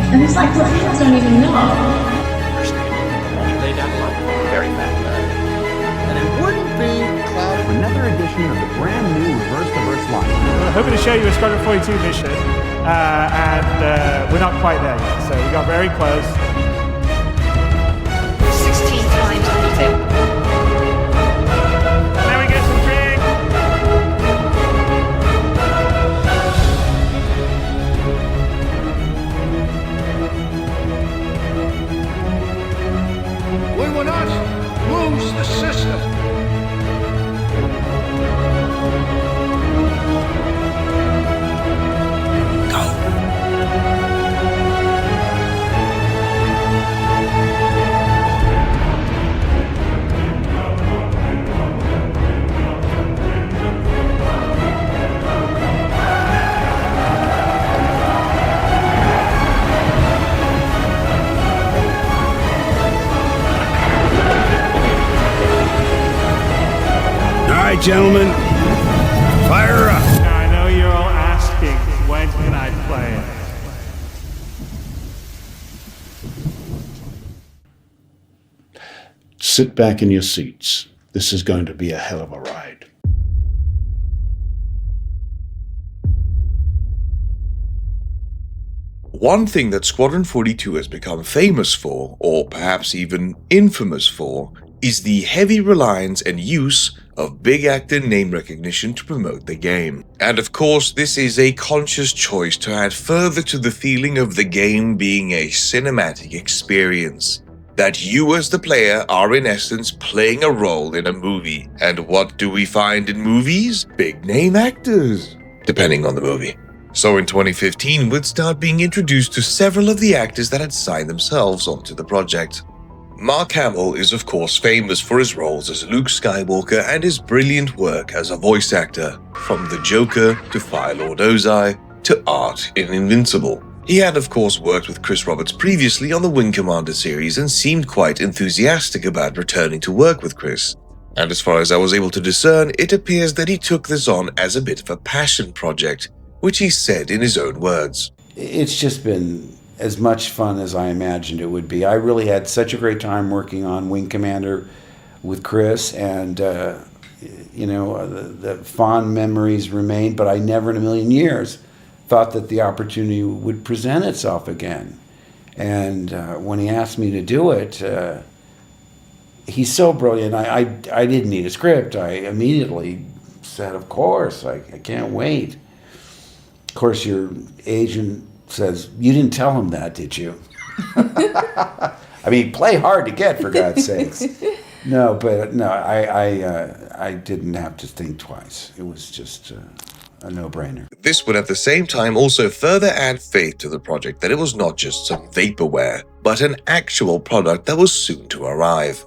And it's like, well, I don't even know. Lay down the line. Very fast. And it wouldn't be cloud. Another edition of the brand new reverse-to-verse line. I'm hoping to show you a Squadron 42 mission, and we're not quite there yet, so we got very close. 16 times detail. Now we get some drink. We will not lose the system. All right, gentlemen, fire up. Now I know you're all asking, when can I play it? Sit back in your seats. This is going to be a hell of a ride. One thing that Squadron 42 has become famous for, or perhaps even infamous for, is the heavy reliance and use of big actor name recognition to promote the game. And of course, this is a conscious choice to add further to the feeling of the game being a cinematic experience. That you as the player are in essence playing a role in a movie. And what do we find in movies? Big name actors, depending on the movie. So in 2015, we'd start being introduced to several of the actors that had signed themselves onto the project. Mark Hamill is of course famous for his roles as Luke Skywalker and his brilliant work as a voice actor, from the Joker to Fire Lord Ozai to Art in Invincible. He had of course worked with Chris Roberts previously on the Wing Commander series and seemed quite enthusiastic about returning to work with Chris. And as far as I was able to discern, it appears that he took this on as a bit of a passion project, which he said in his own words. It's just been as much fun as I imagined it would be. I really had such a great time working on Wing Commander with Chris, and the fond memories remain, but I never in a million years thought that the opportunity would present itself again. And when he asked me to do it, he's so brilliant. I didn't need a script. I immediately said, of course, I can't wait. Of course, your agent says, you didn't tell him that, did you? I mean, play hard to get, for God's sakes. I didn't have to think twice. It was just a no-brainer. This would at the same time also further add faith to the project that it was not just some vaporware, but an actual product that was soon to arrive.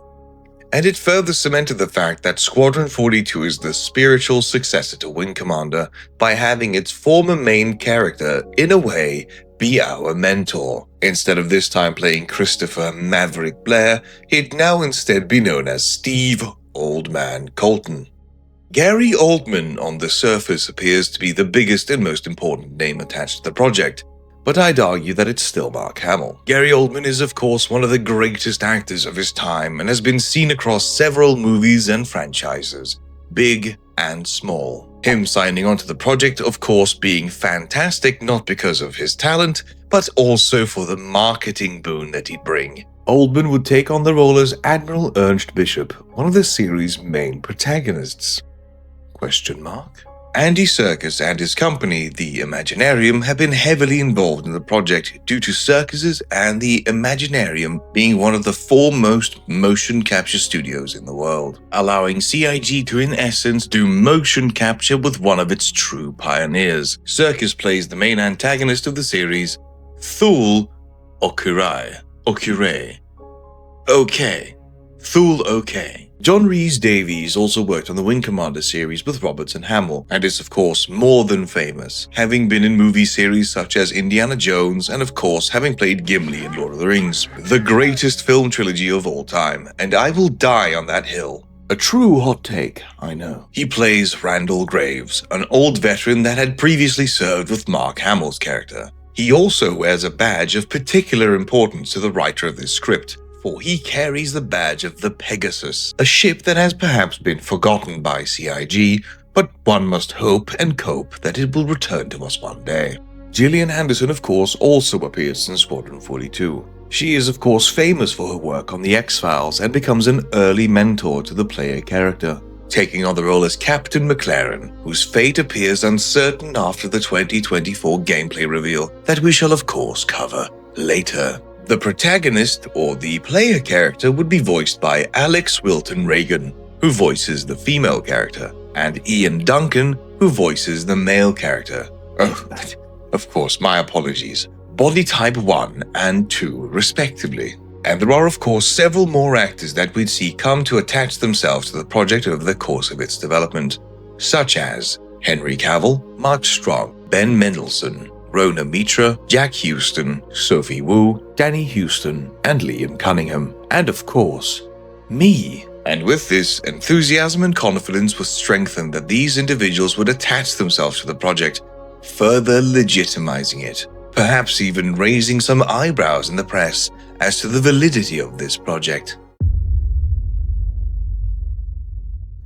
And it further cemented the fact that Squadron 42 is the spiritual successor to Wing Commander by having its former main character, in a way, be our mentor. Instead of this time playing Christopher Maverick Blair, he'd now instead be known as Steve Old Man Colton. Gary Oldman on the surface appears to be the biggest and most important name attached to the project, but I'd argue that it's still Mark Hamill. Gary Oldman is of course one of the greatest actors of his time and has been seen across several movies and franchises, big and small. Him signing onto the project of course being fantastic not because of his talent, but also for the marketing boon that he'd bring. Oldman would take on the role as Admiral Ernst Bishop, one of the series' main protagonists. ? Andy Serkis and his company, the Imaginarium, have been heavily involved in the project due to Serkis's and the Imaginarium being one of the foremost motion capture studios in the world, allowing CIG to in essence do motion capture with one of its true pioneers. Serkis plays the main antagonist of the series, Thule Okure. Thule OK. John Rhys-Davies also worked on the Wing Commander series with Roberts and Hamill, and is of course more than famous, having been in movie series such as Indiana Jones and of course having played Gimli in Lord of the Rings, the greatest film trilogy of all time, and I will die on that hill. A true hot take, I know. He plays Randall Graves, an old veteran that had previously served with Mark Hamill's character. He also wears a badge of particular importance to the writer of this script, for he carries the badge of the Pegasus, a ship that has perhaps been forgotten by CIG, but one must hope and cope that it will return to us one day. Gillian Anderson, of course, also appears in Squadron 42. She is, of course, famous for her work on The X-Files and becomes an early mentor to the player character, taking on the role as Captain McLaren, whose fate appears uncertain after the 2024 gameplay reveal that we shall, of course, cover later. The protagonist, or the player character, would be voiced by Alex Wilton Reagan, who voices the female character, and Ian Duncan, who voices the male character. Oh, of course, my apologies. Body type 1 and 2, respectively. And there are, of course, several more actors that we'd see come to attach themselves to the project over the course of its development, such as Henry Cavill, Mark Strong, Ben Mendelsohn, Rona Mitra, Jack Houston, Sophie Wu, Danny Houston, and Liam Cunningham. And of course, me. And with this, enthusiasm and confidence was strengthened that these individuals would attach themselves to the project, further legitimizing it, perhaps even raising some eyebrows in the press as to the validity of this project.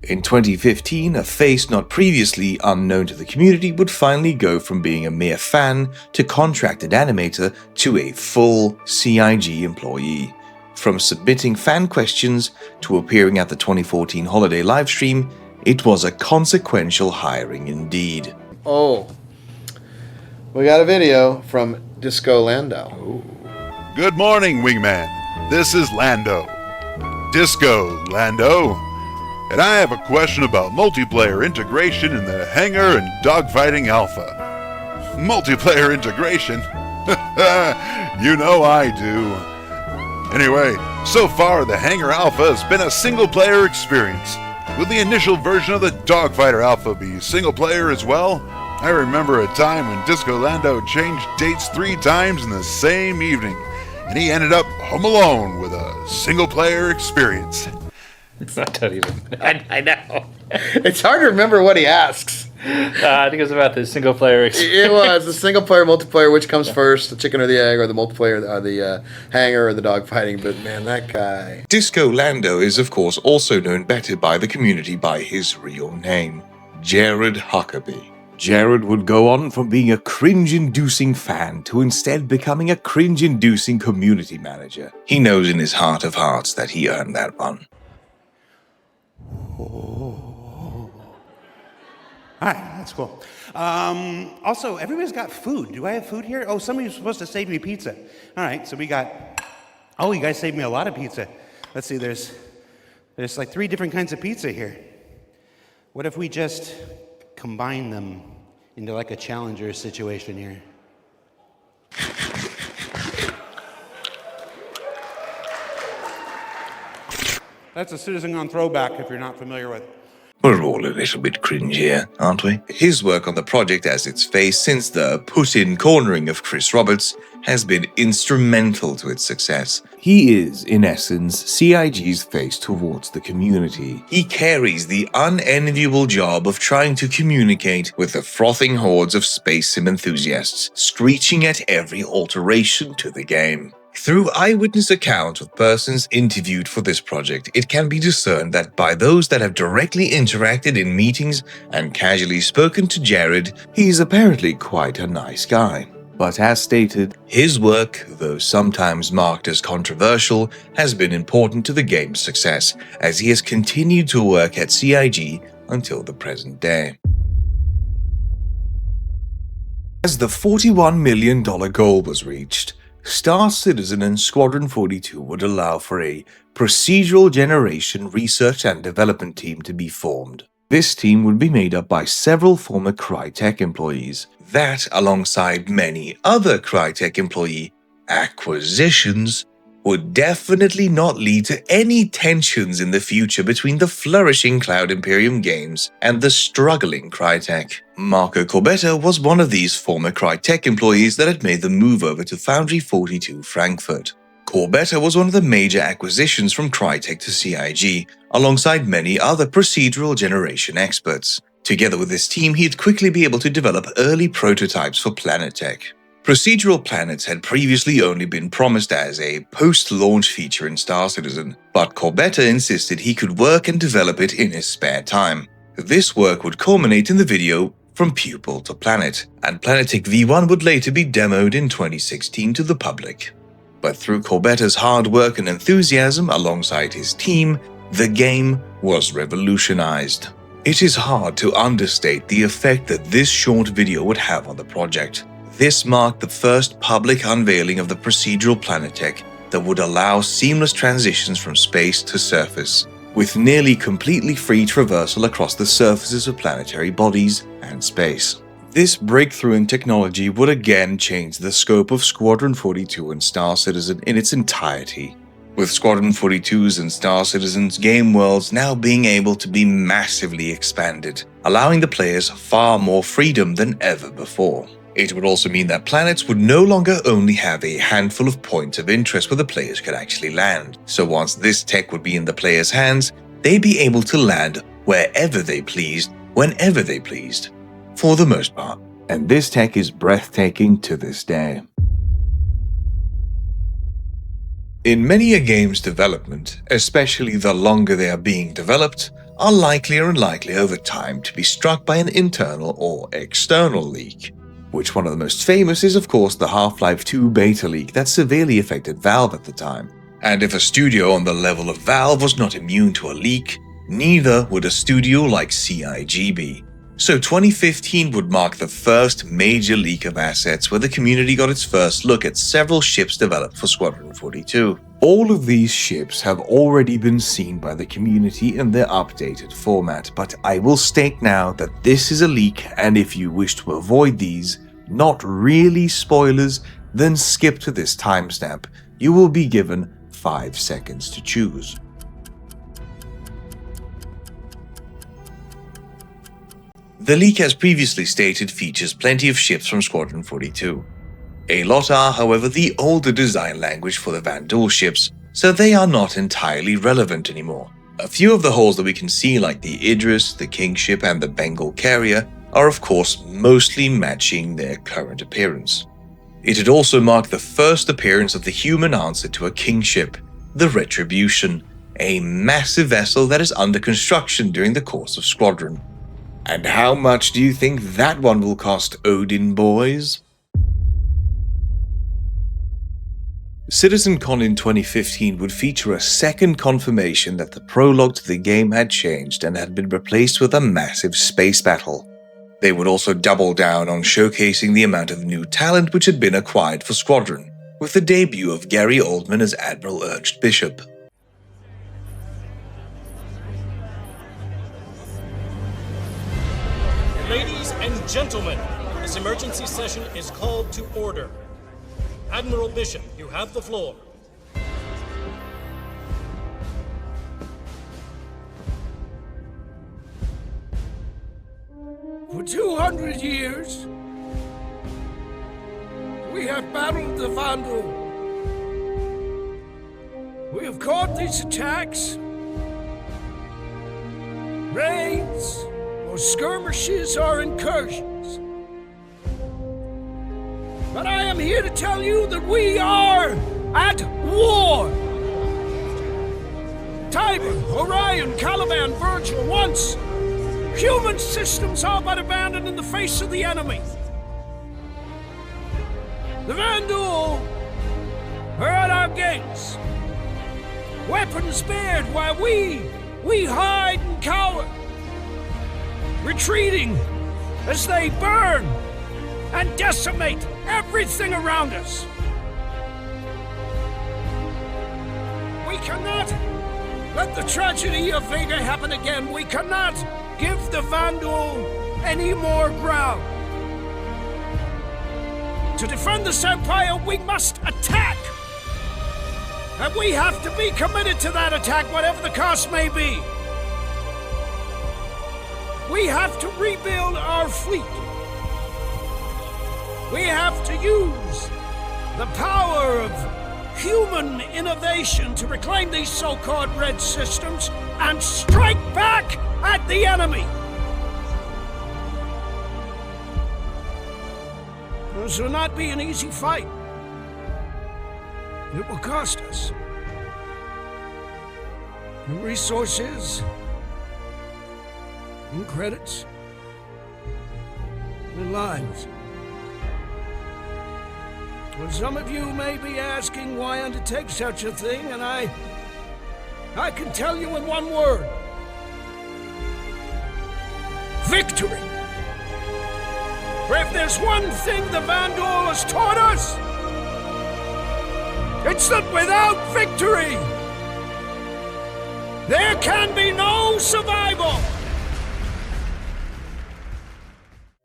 In 2015, a face not previously unknown to the community would finally go from being a mere fan to contracted animator to a full CIG employee. From submitting fan questions to appearing at the 2014 holiday livestream, it was a consequential hiring indeed. Oh, we got a video from Disco Lando. Good morning, Wingman. This is Lando. Disco Lando. And I have a question about multiplayer integration in the Hangar and Dogfighting Alpha. Multiplayer integration? You know I do. Anyway, so far the Hangar Alpha has been a single-player experience. Will the initial version of the Dogfighter Alpha be single-player as well? I remember a time when Disco Lando changed dates 3 times in the same evening, and he ended up home alone with a single-player experience. I don't even. I know. It's hard to remember what he asks. I think it was about the single player experience. It was the single player, multiplayer. Which comes first, the chicken or the egg, or the multiplayer, or the hangar, or the dogfighting? But man, that guy. Disco Lando is, of course, also known better by the community by his real name, Jared Huckabee. Jared would go on from being a cringe-inducing fan to instead becoming a cringe-inducing community manager. He knows in his heart of hearts that he earned that one. All right, that's cool. Also, everybody's got food. Do I have food here? Oh, somebody's supposed to save me pizza. All right, so we got... Oh, you guys saved me a lot of pizza. Let's see, there's like 3 different kinds of pizza here. What if we just combine them into like a challenger situation here? That's a Citizencon throwback if you're not familiar with it. We're all a little bit cringe here, aren't we? His work on the project as its face since the put-in cornering of Chris Roberts has been instrumental to its success. He is, in essence, CIG's face towards the community. He carries the unenviable job of trying to communicate with the frothing hordes of space sim enthusiasts, screeching at every alteration to the game. Through eyewitness accounts of persons interviewed for this project, it can be discerned that by those that have directly interacted in meetings and casually spoken to Jared, he is apparently quite a nice guy. But as stated, his work, though sometimes marked as controversial, has been important to the game's success, as he has continued to work at CIG until the present day. As the $41 million goal was reached, Star Citizen and Squadron 42 would allow for a procedural generation research and development team to be formed. This team would be made up by several former CryTek employees. That, alongside many other CryTek employee acquisitions, would definitely not lead to any tensions in the future between the flourishing Cloud Imperium Games and the struggling CryTek. Marco Corbetta was one of these former CryTek employees that had made the move over to Foundry 42 Frankfurt. Corbetta was one of the major acquisitions from CryTek to CIG alongside many other procedural generation experts. Together with his team, he'd quickly be able to develop early prototypes for PlanetTech. Procedural planets had previously only been promised as a post-launch feature in Star Citizen, but Corbetta insisted he could work and develop it in his spare time. This work would culminate in the video From Pupil to Planet, and PlanetTech V1 would later be demoed in 2016 to the public. But through Corbetta's hard work and enthusiasm alongside his team, the game was revolutionized. It is hard to understate the effect that this short video would have on the project. This marked the first public unveiling of the procedural PlanetTech that would allow seamless transitions from space to surface, with nearly completely free traversal across the surfaces of planetary bodies and space. This breakthrough in technology would again change the scope of Squadron 42 and Star Citizen in its entirety, with Squadron 42's and Star Citizen's game worlds now being able to be massively expanded, allowing the players far more freedom than ever before. It would also mean that planets would no longer only have a handful of points of interest where the players could actually land. So once this tech would be in the players' hands, they'd be able to land wherever they pleased, whenever they pleased, for the most part. And this tech is breathtaking to this day. In many a game's development, especially the longer they are being developed, are likelier and likely over time to be struck by an internal or external leak. Which one of the most famous is of course the Half-Life 2 beta leak that severely affected Valve at the time. And if a studio on the level of Valve was not immune to a leak, neither would a studio like CIG be. So 2015 would mark the first major leak of assets where the community got its first look at several ships developed for Squadron 42. All of these ships have already been seen by the community in their updated format, but I will state now that this is a leak, and if you wish to avoid these, not really spoilers, then skip to this timestamp. You will be given 5 seconds to choose. The leak, as previously stated, features plenty of ships from Squadron 42. A lot are, however, the older design language for the Vandal ships, so they are not entirely relevant anymore. A few of the hulls that we can see, like the Idris, the Kingship, and the Bengal Carrier, are of course mostly matching their current appearance. It had also marked the first appearance of the human answer to a Kingship, the Retribution, a massive vessel that is under construction during the course of Squadron. And how much do you think that one will cost, Odin boys? Citizencon in 2015 would feature a second confirmation that the prologue to the game had changed and had been replaced with a massive space battle. They would also double down on showcasing the amount of new talent which had been acquired for Squadron, with the debut of Gary Oldman as Admiral Ernst Bishop. Ladies and gentlemen, this emergency session is called to order. Admiral Bishop, you have the floor. For 200 years, we have battled the Vandal. We have caught these attacks, raids, or skirmishes or incursions. But I am here to tell you that we are at war. Tiber, Orion, Caliban, Virgil, once human systems all but abandoned in the face of the enemy. The Vandal are at our gates, weapons bared while we hide and cower, retreating as they burn and decimate everything around us. We cannot let the tragedy of Vega happen again. We cannot give the Vandal any more ground. To defend this empire, we must attack. And we have to be committed to that attack, whatever the cost may be. We have to rebuild our fleet. We have to use the power of human innovation to reclaim these so-called red systems and strike back at the enemy. This will not be an easy fight. It will cost us in resources, in credits, in lives. Well, some of you may be asking why undertake such a thing, and I can tell you in one word. Victory! For if there's one thing the Vandal has taught us, it's that without victory, there can be no survival!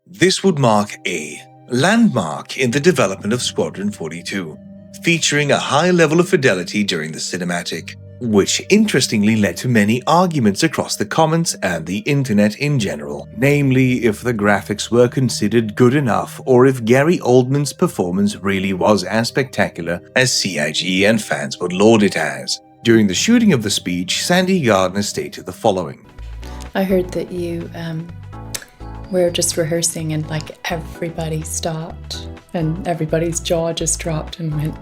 This would mark a landmark in the development of Squadron 42, featuring a high level of fidelity during the cinematic, which interestingly led to many arguments across the comments and the internet in general, namely if the graphics were considered good enough or if Gary Oldman's performance really was as spectacular as CIG and fans would laud it as. During the shooting of the speech, Sandy Gardner stated the following. I heard that you were just rehearsing and like everybody stopped and everybody's jaw just dropped and went,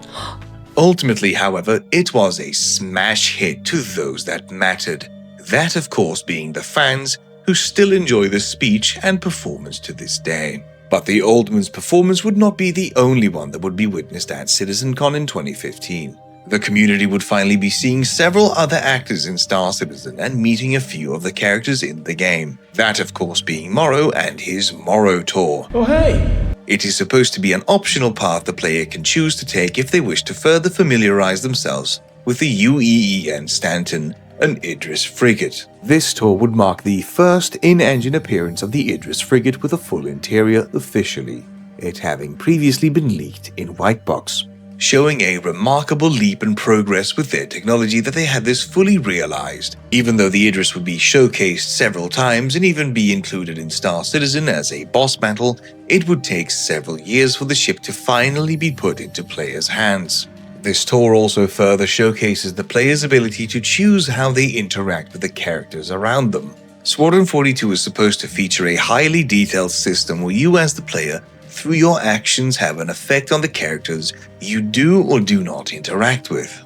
Ultimately, however, it was a smash hit to those that mattered. That, of course, being the fans who still enjoy the speech and performance to this day. But the Oldman's performance would not be the only one that would be witnessed at Citizencon in 2015. The community would finally be seeing several other actors in Star Citizen and meeting a few of the characters in the game. That, of course, being Morrow and his Morrow Tour. Oh, hey! It is supposed to be an optional path the player can choose to take if they wish to further familiarize themselves with the UEEN Stanton, an Idris frigate. This tour would mark the first in-engine appearance of the Idris frigate with a full interior officially, it having previously been leaked in white box, showing a remarkable leap in progress with their technology that they had this fully realized. Even though the Idris would be showcased several times and even be included in Star Citizen as a boss battle, it would take several years for the ship to finally be put into players' hands. This tour also further showcases the player's ability to choose how they interact with the characters around them. Squadron 42 is supposed to feature a highly detailed system where you as the player through your actions have an effect on the characters you do or do not interact with.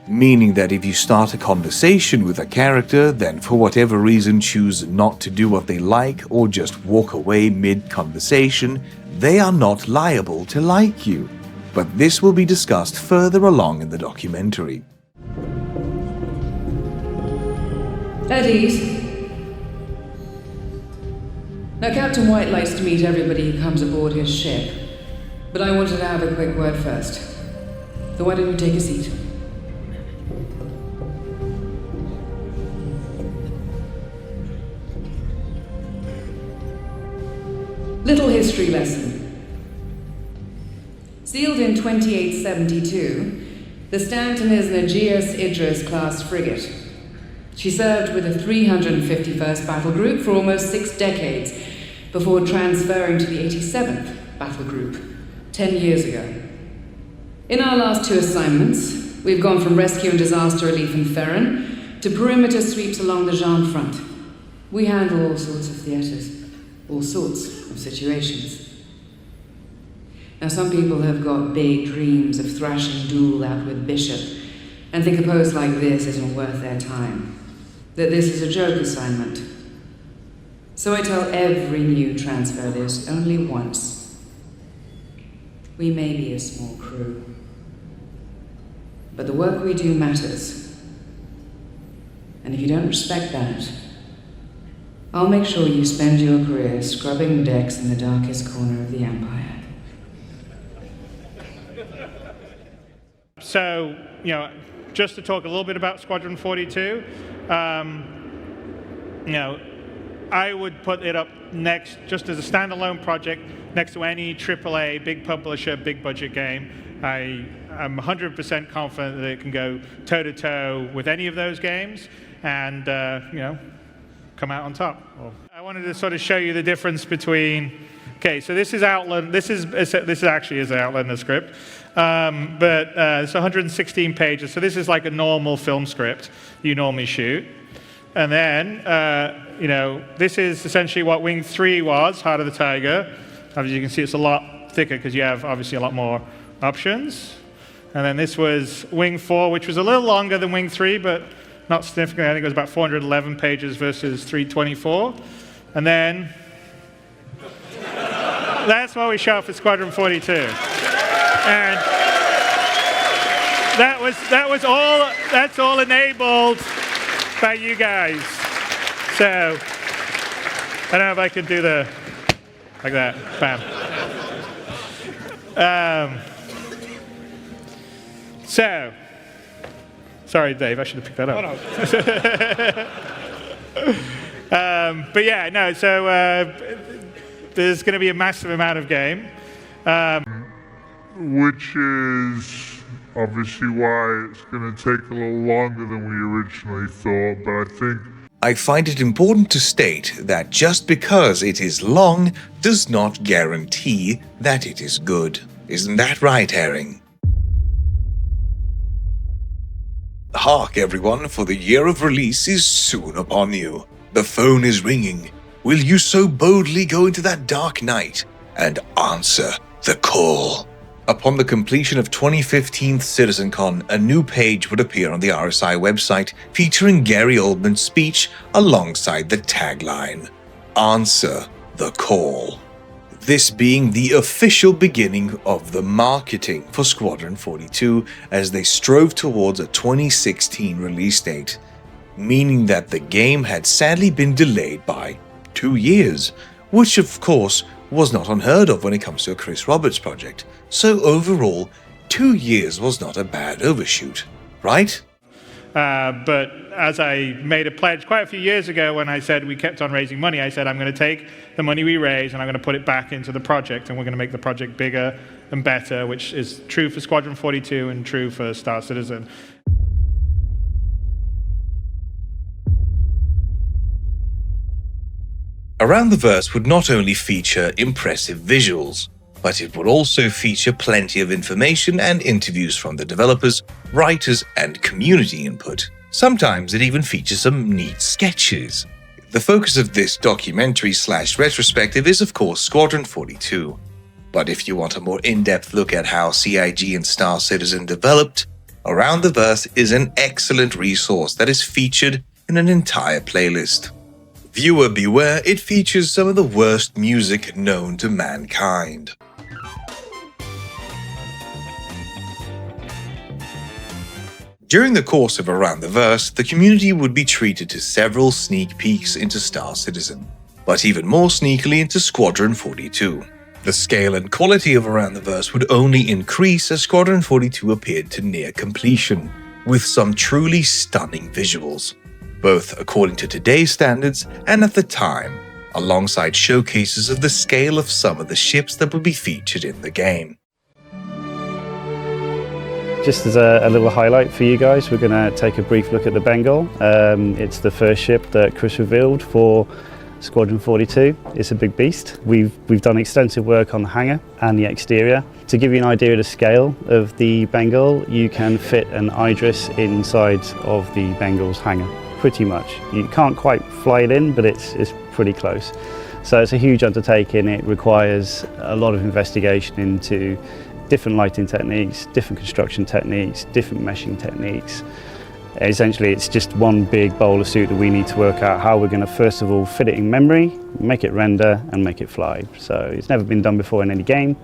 Meaning that if you start a conversation with a character, then for whatever reason choose not to do what they like or just walk away mid-conversation, they are not liable to like you. But this will be discussed further along in the documentary. At ease. Now, Captain White likes to meet everybody who comes aboard his ship, but I wanted to have a quick word first. So why don't you take a seat? Little history lesson. Sealed in 2872, the Stanton is an Aegeus Idris class frigate. She served with the 351st Battle Group for almost 6 decades, before transferring to the 87th Battle Group 10 years ago. In our last 2 assignments, we've gone from rescue and disaster relief in Ferron to perimeter sweeps along the Jean front. We handle all sorts of theatres, all sorts of situations. Now, some people have got big dreams of thrashing duel out with Bishop and think a post like this isn't worth their time, that this is a joke assignment. So I tell every new transfer this only once. We may be a small crew, but the work we do matters. And if you don't respect that, I'll make sure you spend your career scrubbing decks in the darkest corner of the Empire. So, just to talk a little bit about Squadron 42, I would put it up next, just as a standalone project, next to any AAA, big publisher, big budget game. I am 100% confident that it can go toe-to-toe with any of those games and, come out on top. I wanted to sort of show you the difference between Okay, so this is Outland. This actually is the Outlander script, but it's 116 pages. So this is like a normal film script you normally shoot, and then this is essentially what Wing 3 was, Heart of the Tiger. As you can see, it's a lot thicker because you have obviously a lot more options. And then this was Wing 4, which was a little longer than Wing 3, but not significantly. I think it was about 411 pages versus 324. And then that's what we shot for Squadron 42. And that's all enabled by you guys. So I don't know if I can do the like that. Bam. So, sorry, Dave, I should have picked that up. But yeah, no, so there's going to be a massive amount of game. Which is obviously why it's going to take a little longer than we originally thought, but I find it important to state that just because it is long does not guarantee that it is good. Isn't that right, Herring? Hark, everyone, for the year of release is soon upon you. The phone is ringing. Will you so boldly go into that dark night and answer the call? Upon the completion of 2015's Citizencon, a new page would appear on the RSI website featuring Gary Oldman's speech alongside the tagline, "Answer the Call." This being the official beginning of the marketing for Squadron 42 as they strove towards a 2016 release date, meaning that the game had sadly been delayed by 2 years, which of course was not unheard of when it comes to a Chris Roberts project. So overall, 2 years was not a bad overshoot, right? But as I made a pledge quite a few years ago when I said we kept on raising money, I said I'm going to take the money we raise and I'm going to put it back into the project, and we're going to make the project bigger and better, which is true for Squadron 42 and true for Star Citizen. Around the Verse would not only feature impressive visuals, but it would also feature plenty of information and interviews from the developers, writers, and community input. Sometimes it even features some neat sketches. The focus of this documentary/retrospective is of course Squadron 42. But if you want a more in-depth look at how CIG and Star Citizen developed, Around the Verse is an excellent resource that is featured in an entire playlist. Viewer beware, it features some of the worst music known to mankind. During the course of Around the Verse, the community would be treated to several sneak peeks into Star Citizen, but even more sneakily into Squadron 42. The scale and quality of Around the Verse would only increase as Squadron 42 appeared to near completion, with some truly stunning visuals, both according to today's standards and at the time, alongside showcases of the scale of some of the ships that would be featured in the game. Just as a little highlight for you guys, we're going to take a brief look at the Bengal. It's the first ship that Chris revealed for Squadron 42. It's a big beast. We've done extensive work on the hangar and the exterior. To give you an idea of the scale of the Bengal, you can fit an Idris inside of the Bengal's hangar, pretty much. You can't quite fly it in, but it's pretty close. So it's a huge undertaking. It requires a lot of investigation into different lighting techniques, different construction techniques, different meshing techniques. Essentially, it's just one big bowler suit that we need to work out how we're going to first of all fit it in memory, make it render, and make it fly. So it's never been done before in any game,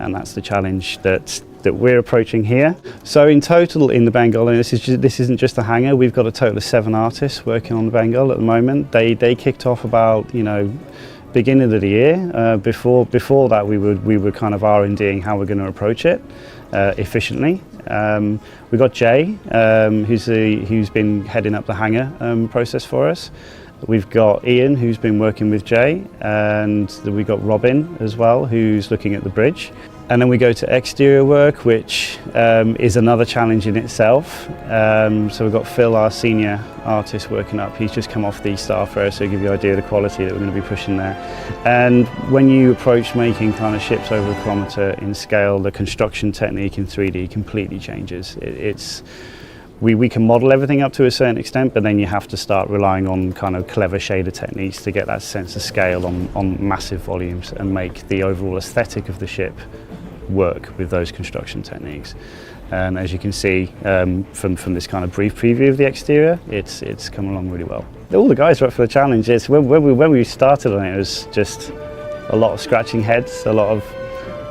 and that's the challenge that we're approaching here. So in total in the Bengal, and this isn't just a hangar, we've got a total of 7 artists working on the Bengal at the moment. They kicked off about, beginning of the year. Before that, we were kind of R&Ding how we're going to approach it efficiently. We got Jay, who's been heading up the hangar process for us, We've got Ian, who's been working with Jay, and we've got Robin as well, who's looking at the bridge. And then we go to exterior work, which is another challenge in itself. So we've got Phil, our senior artist, working up. He's just come off the Starfarer, so to give you an idea of the quality that we're going to be pushing there. And when you approach making kind of ships over a kilometre in scale, the construction technique in 3D completely changes. We can model everything up to a certain extent, but then you have to start relying on kind of clever shader techniques to get that sense of scale on massive volumes and make the overall aesthetic of the ship work with those construction techniques. And as you can see from this kind of brief preview of the exterior, it's come along really well. All the guys are up for the challenge. When we started on it, it was just a lot of scratching heads, a lot of,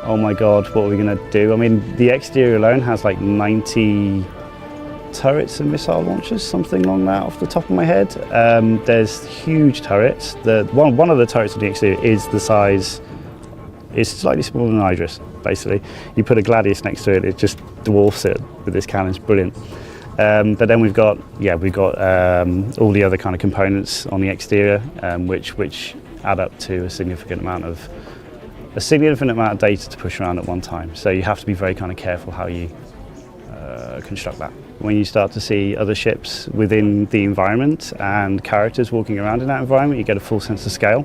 oh my God, what are we going to do? I mean, the exterior alone has like 90 turrets and missile launchers, something along that off the top of my head. There's huge turrets. One of the turrets on the exterior is the size, it's slightly smaller than Idris, basically. You put a Gladius next to it, it just dwarfs it with this cannon. It's brilliant. But then we've got all the other kind of components on the exterior, which add up to a significant amount of data to push around at one time. So you have to be very kind of careful how you construct that. When you start to see other ships within the environment and characters walking around in that environment, you get a full sense of scale.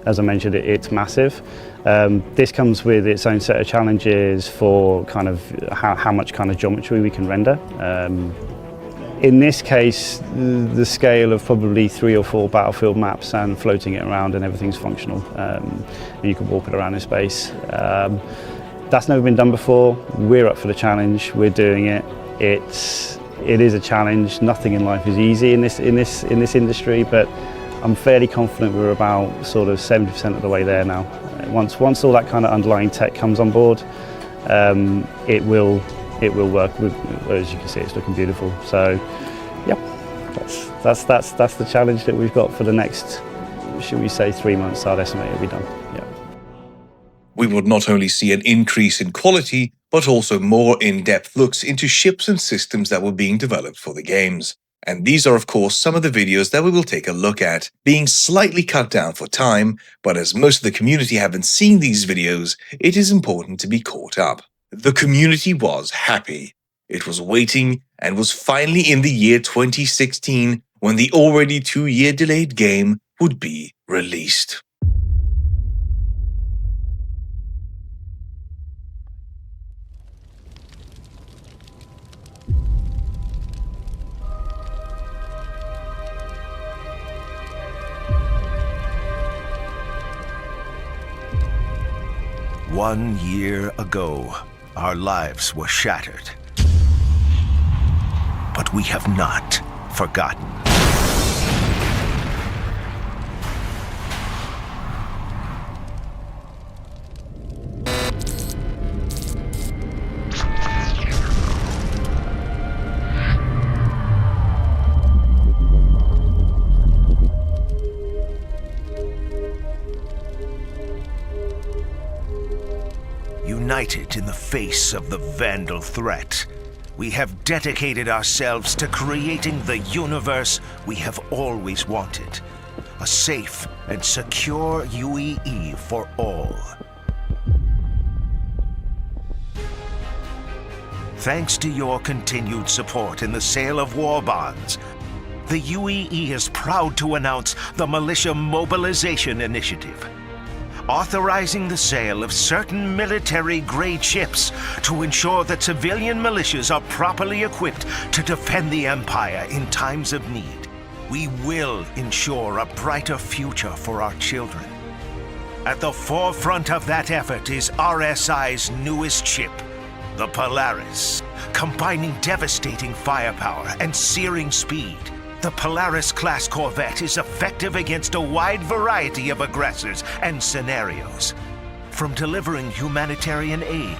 As I mentioned, it's massive. This comes with its own set of challenges for kind of how much kind of geometry we can render. In this case, the scale of probably 3 or 4 battlefield maps and floating it around and everything's functional. And you can walk it around in space. That's never been done before. We're up for the challenge. We're doing it. It is a challenge. Nothing in life is easy in this industry, but I'm fairly confident we're about sort of 70% of the way there now. Once all that kind of underlying tech comes on board, it will work. As you can see, it's looking beautiful. So, yeah, that's the challenge that we've got for the next, should we say, 3 months. I'd estimate it'll be done. Yeah. We would not only see an increase in quality, but also more in-depth looks into ships and systems that were being developed for the games. And these are of course some of the videos that we will take a look at, being slightly cut down for time, but as most of the community haven't seen these videos, it is important to be caught up. The community was happy. It was waiting and was finally in the year 2016 when the already 2-year delayed game would be released. One year ago, our lives were shattered. But we have not forgotten. United in the face of the Vandal threat, we have dedicated ourselves to creating the universe we have always wanted. A safe and secure UEE for all. Thanks to your continued support in the sale of war bonds, the UEE is proud to announce the Militia Mobilization Initiative, authorizing the sale of certain military-grade ships to ensure that civilian militias are properly equipped to defend the Empire in times of need. We will ensure a brighter future for our children. At the forefront of that effort is RSI's newest ship, the Polaris. Combining devastating firepower and searing speed, the Polaris-class corvette is effective against a wide variety of aggressors and scenarios. From delivering humanitarian aid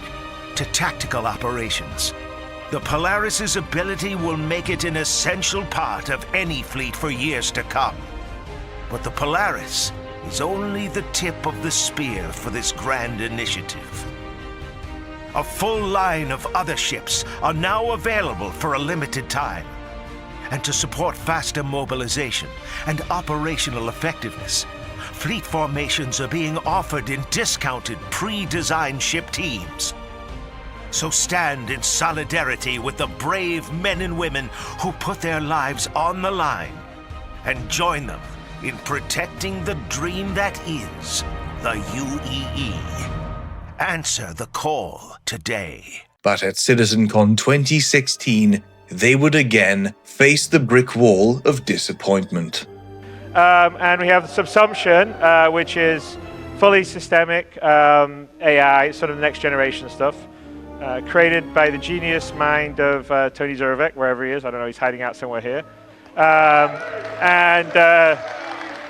to tactical operations, the Polaris's ability will make it an essential part of any fleet for years to come. But the Polaris is only the tip of the spear for this grand initiative. A full line of other ships are now available for a limited time. And to support faster mobilization and operational effectiveness, fleet formations are being offered in discounted, pre-designed ship teams. So stand in solidarity with the brave men and women who put their lives on the line and join them in protecting the dream that is the UEE. Answer the call today. But at Citizencon 2016, they would again face the brick wall of disappointment. And we have the Subsumption, which is fully systemic AI, sort of next generation stuff, created by the genius mind of Tony Zurvek, wherever he is. I don't know, he's hiding out somewhere here. And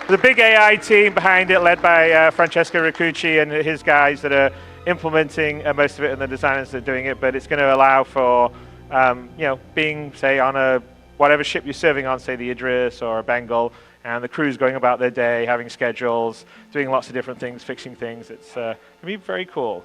the big AI team behind it, led by Francesco Riccucci and his guys that are implementing most of it, and the designers that are doing it. But it's going to allow for, being, say, on a whatever ship you're serving on, say the Idris or a Bengal, and the crew's going about their day, having schedules, doing lots of different things, fixing things. It's going to be very cool.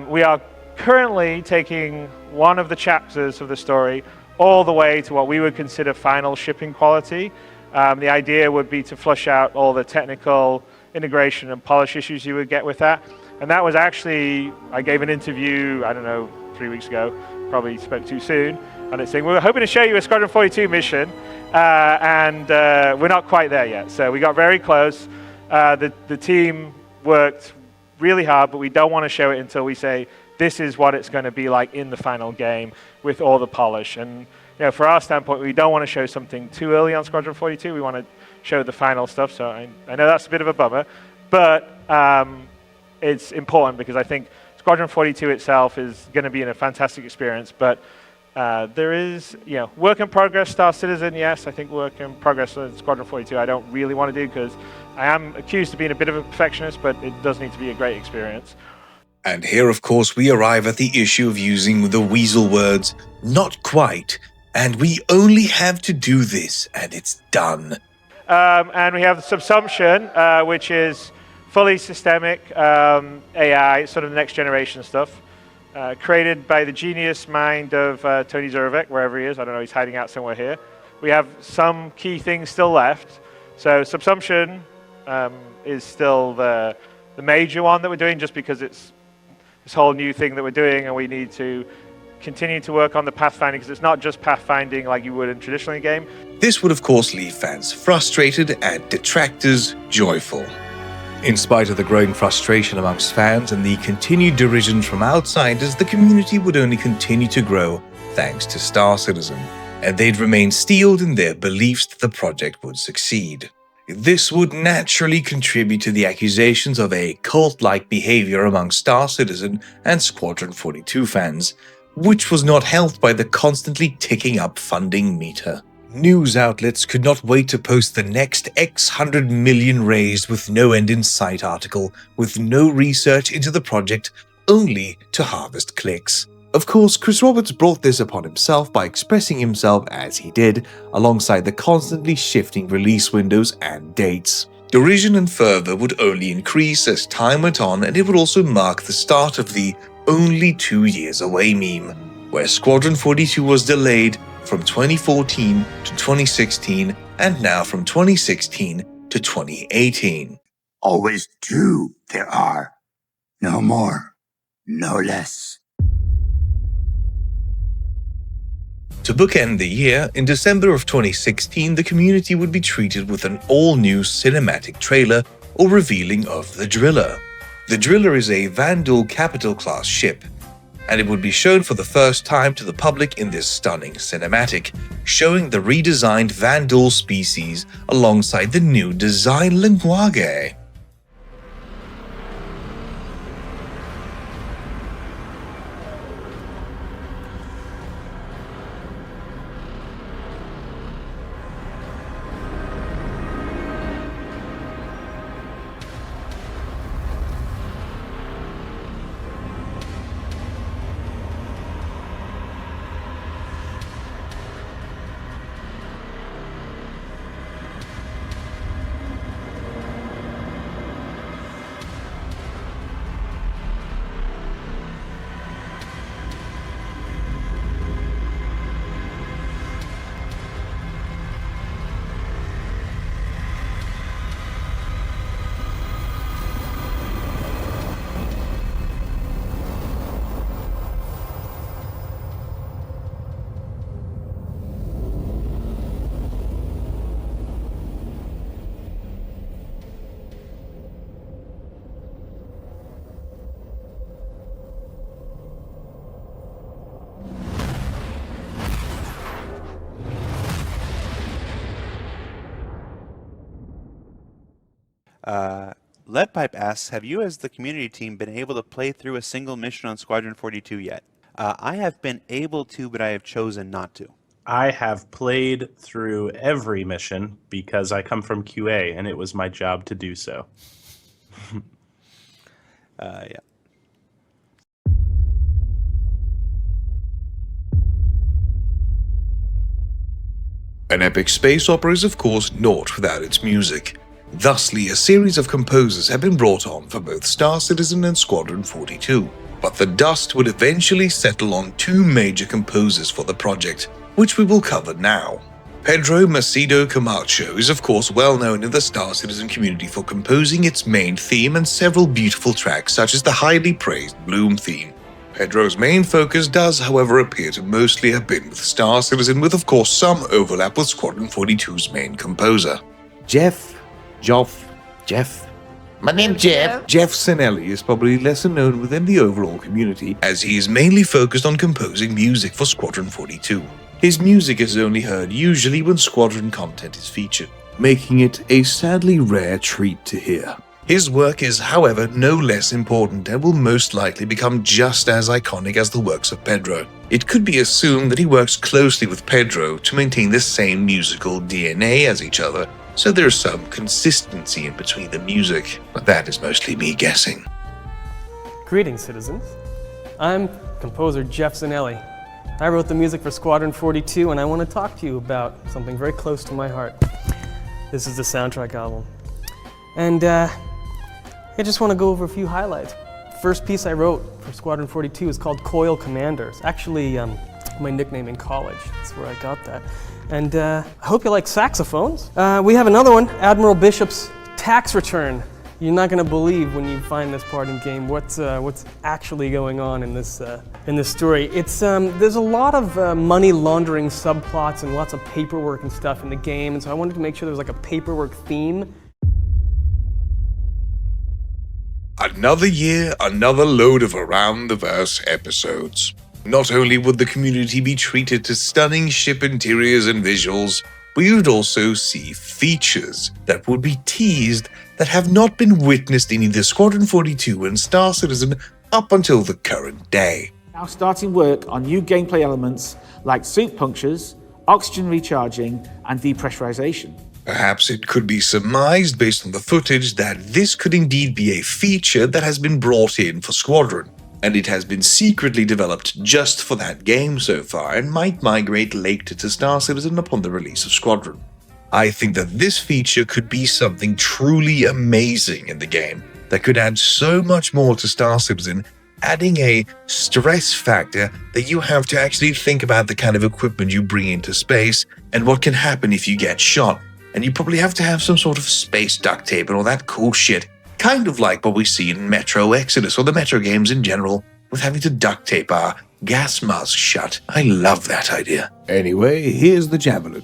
We are currently taking one of the chapters of the story all the way to what we would consider final shipping quality. The idea would be to flush out all the technical integration and polish issues you would get with that. And that was actually, I gave an interview, 3 weeks ago, probably spoke too soon, and it's saying, we're hoping to show you a Squadron 42 mission, and we're not quite there yet. So we got very close. The team worked really hard, but we don't want to show it until we say, this is what it's going to be like in the final game with all the polish. And for our standpoint, we don't want to show something too early on Squadron 42. We want to show the final stuff. So I know that's a bit of a bummer, but it's important because I think Squadron 42 itself is going to be a fantastic experience. But there is, work in progress. Star Citizen, yes, I think work in progress with Squadron 42. I don't really want to do because I am accused of being a bit of a perfectionist, but it does need to be a great experience. And here, of course, we arrive at the issue of using the weasel words, not quite, and we only have to do this, and it's done. And we have the Subsumption, which is fully systemic AI, sort of next generation stuff, created by the genius mind of Tony Zurvek, wherever he is. I don't know, he's hiding out somewhere here. We have some key things still left. So Subsumption is still the major one that we're doing, just because it's this whole new thing that we're doing, and we need to continue to work on the pathfinding, because it's not just pathfinding like you would in traditionally game. This would of course leave fans frustrated and detractors joyful. In spite of the growing frustration amongst fans and the continued derision from outsiders, the community would only continue to grow thanks to Star Citizen, and they'd remain steeled in their beliefs that the project would succeed. This would naturally contribute to the accusations of a cult-like behavior among Star Citizen and Squadron 42 fans, which was not helped by the constantly ticking up funding meter. News outlets could not wait to post the next X 100 million raised with no end in sight article with no research into the project, only to harvest clicks. Of course, Chris Roberts brought this upon himself by expressing himself as he did, alongside the constantly shifting release windows and dates. Derision and fervor would only increase as time went on, and it would also mark the start of the only 2 years away meme, where Squadron 42 was delayed from 2014 to 2016, and now from 2016 to 2018. Always two there are. No more, no less. To bookend the year, in December of 2016, the community would be treated with an all-new cinematic trailer or revealing of the Driller. The Driller is a Vandal Capital-class ship, and it would be shown for the first time to the public in this stunning cinematic, showing the redesigned Vandal species alongside the new design linguage. Leadpipe asks, have you as the community team been able to play through a single mission on Squadron 42 yet? I have been able to, but I have chosen not to. I have played through every mission because I come from QA and it was my job to do so. Yeah. An epic space opera is of course naught without its music. Thusly, a series of composers have been brought on for both Star Citizen and Squadron 42. But the dust would eventually settle on two major composers for the project, which we will cover now. Pedro Macedo Camacho is of course well known in the Star Citizen community for composing its main theme and several beautiful tracks such as the highly praised Bloom theme. Pedro's main focus does, however, appear to mostly have been with Star Citizen, with of course some overlap with Squadron 42's main composer. Jeff. My name's Jeff. Jeff Sinelli is probably lesser known within the overall community, as he is mainly focused on composing music for Squadron 42. His music is only heard usually when Squadron content is featured, making it a sadly rare treat to hear. His work is, however, no less important and will most likely become just as iconic as the works of Pedro. It could be assumed that he works closely with Pedro to maintain the same musical DNA as each other, so there is some consistency in between the music, but that is mostly me guessing. Greetings, citizens. I'm composer Jeff Zanelli. I wrote the music for Squadron 42, and I want to talk to you about something very close to my heart. This is the soundtrack album. And I just want to go over a few highlights. First piece I wrote for Squadron 42 is called Coil Commanders. Actually, my nickname in college. That's where I got that. And I hope you like saxophones. We have another one, Admiral Bishop's Tax Return. You're not going to believe when you find this part in game what's actually going on in this story. It's there's a lot of money laundering subplots and lots of paperwork and stuff in the game, and so I wanted to make sure there was like a paperwork theme. Another year, another load of Around the Verse episodes. Not only would the community be treated to stunning ship interiors and visuals, we would also see features that would be teased that have not been witnessed in either Squadron 42 and Star Citizen up until the current day. Now starting work on new gameplay elements like suit punctures, oxygen recharging, and depressurization. Perhaps it could be surmised based on the footage that this could indeed be a feature that has been brought in for Squadron, and it has been secretly developed just for that game so far and might migrate later to Star Citizen upon the release of Squadron. I think that this feature could be something truly amazing in the game that could add so much more to Star Citizen, adding a stress factor that you have to actually think about the kind of equipment you bring into space and what can happen if you get shot. And you probably have to have some sort of space duct tape and all that cool shit. Kind of like what we see in Metro Exodus or the Metro games in general, with having to duct tape our gas masks shut. I love that idea. Anyway, here's the Javelin.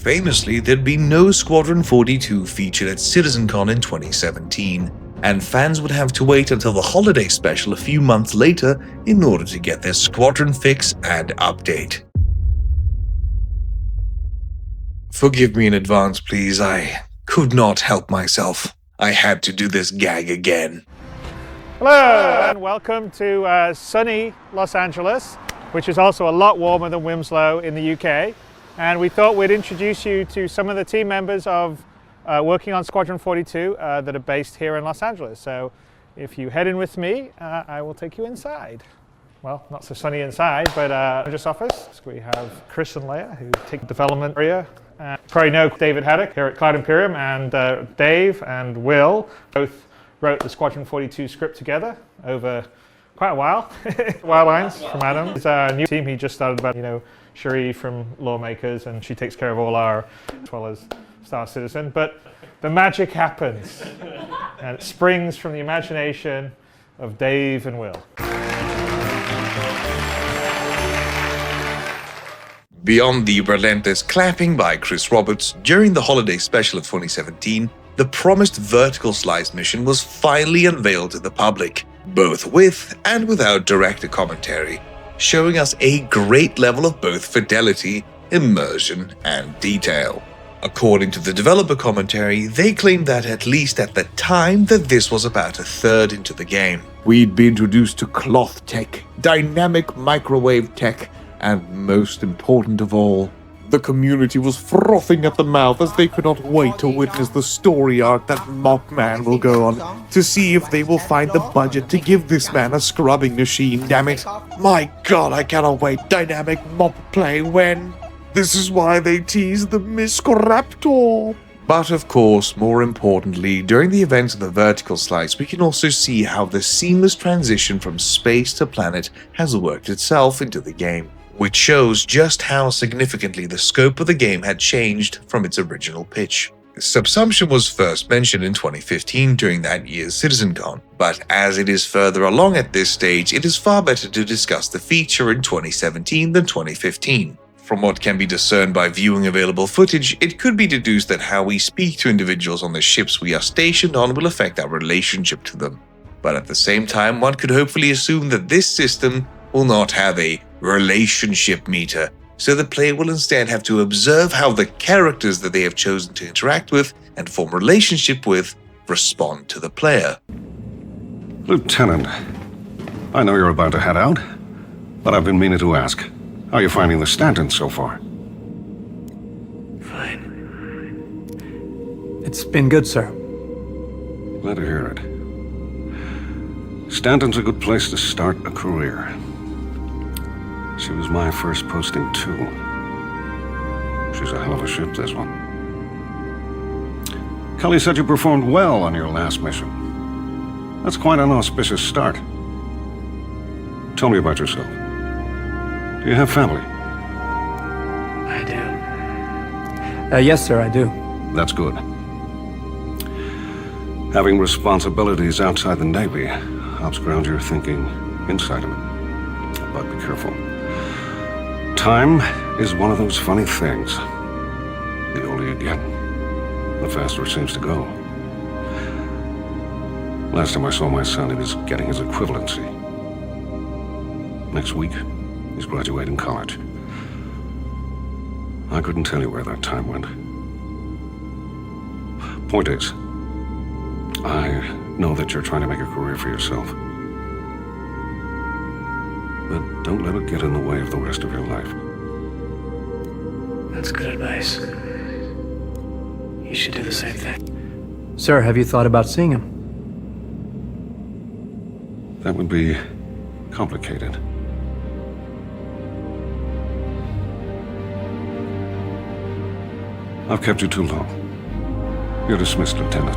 Famously, there'd been no Squadron 42 featured at Citizencon in 2017, and fans would have to wait until the holiday special a few months later in order to get their Squadron fix and update. Forgive me in advance, please. I could not help myself. I had to do this gag again. Hello and welcome to sunny Los Angeles, which is also a lot warmer than Winslow in the UK. And we thought we'd introduce you to some of the team members of working on Squadron 42 that are based here in Los Angeles. So if you head in with me, I will take you inside. Well, not so sunny inside, but just office. We have Chris and Leia, who take the development area. Probably know David Haddock here at Cloud Imperium, and Dave and Will both wrote the Squadron 42 script together over quite a while. Wild lines from Adam. It's a new team he just started about, Cherie from Lawmakers, and she takes care of all our, as well as Star Citizen. But the magic happens, and it springs from the imagination of Dave and Will. Beyond the relentless clapping by Chris Roberts during the holiday special of 2017, the promised vertical slice mission was finally unveiled to the public, both with and without director commentary, showing us a great level of both fidelity, immersion, and detail. According to the developer commentary, they claimed that at least at the time that this was about a third into the game. We'd be introduced to cloth tech, dynamic microwave tech, and most important of all, the community was frothing at the mouth as they could not wait to witness the story arc that Mop Man will go on, to see if they will find the budget to give this man a scrubbing machine, damn it. My god, I cannot wait dynamic mop play when... This is why they tease the Miscoraptor. But of course, more importantly, during the events of the vertical slice, we can also see how the seamless transition from space to planet has worked itself into the game, which shows just how significantly the scope of the game had changed from its original pitch. Subsumption was first mentioned in 2015 during that year's Citizencon, but as it is further along at this stage, it is far better to discuss the feature in 2017 than 2015. From what can be discerned by viewing available footage, it could be deduced that how we speak to individuals on the ships we are stationed on will affect our relationship to them. But at the same time, one could hopefully assume that this system will not have a relationship meter, so the player will instead have to observe how the characters that they have chosen to interact with and form a relationship with respond to the player. Lieutenant, I know you're about to head out, but I've been meaning to ask, how are you finding the Stanton so far? Fine. It's been good, sir. Glad to hear it. Stanton's a good place to start a career. She was my first posting, too. She's a hell of a ship, this one. Kelly said you performed well on your last mission. That's quite an auspicious start. Tell me about yourself. Do you have family? I do. Yes, sir, I do. That's good. Having responsibilities outside the Navy helps ground your thinking inside of it. But be careful. Time is one of those funny things. The older you get, the faster it seems to go. Last time I saw my son, he was getting his equivalency. Next week, he's graduating college. I couldn't tell you where that time went. Point is, I know that you're trying to make a career for yourself. But don't let it get in the way of the rest of your life. That's good advice. You should do the same thing. Sir, have you thought about seeing him? That would be complicated. I've kept you too long. You're dismissed, Lieutenant.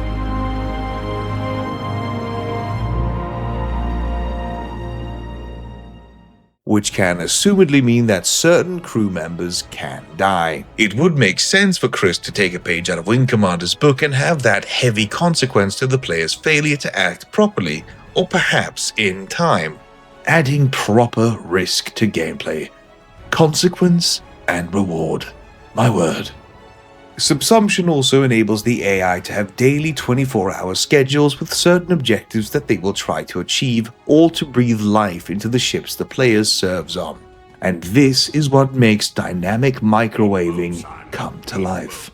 Which can assumedly mean that certain crew members can die. It would make sense for Chris to take a page out of Wing Commander's book and have that heavy consequence to the player's failure to act properly, or perhaps in time. Adding proper risk to gameplay. Consequence and reward. My word. Subsumption also enables the AI to have daily 24-hour schedules with certain objectives that they will try to achieve, all to breathe life into the ships the players serves on. And this is what makes dynamic microwaving come to life.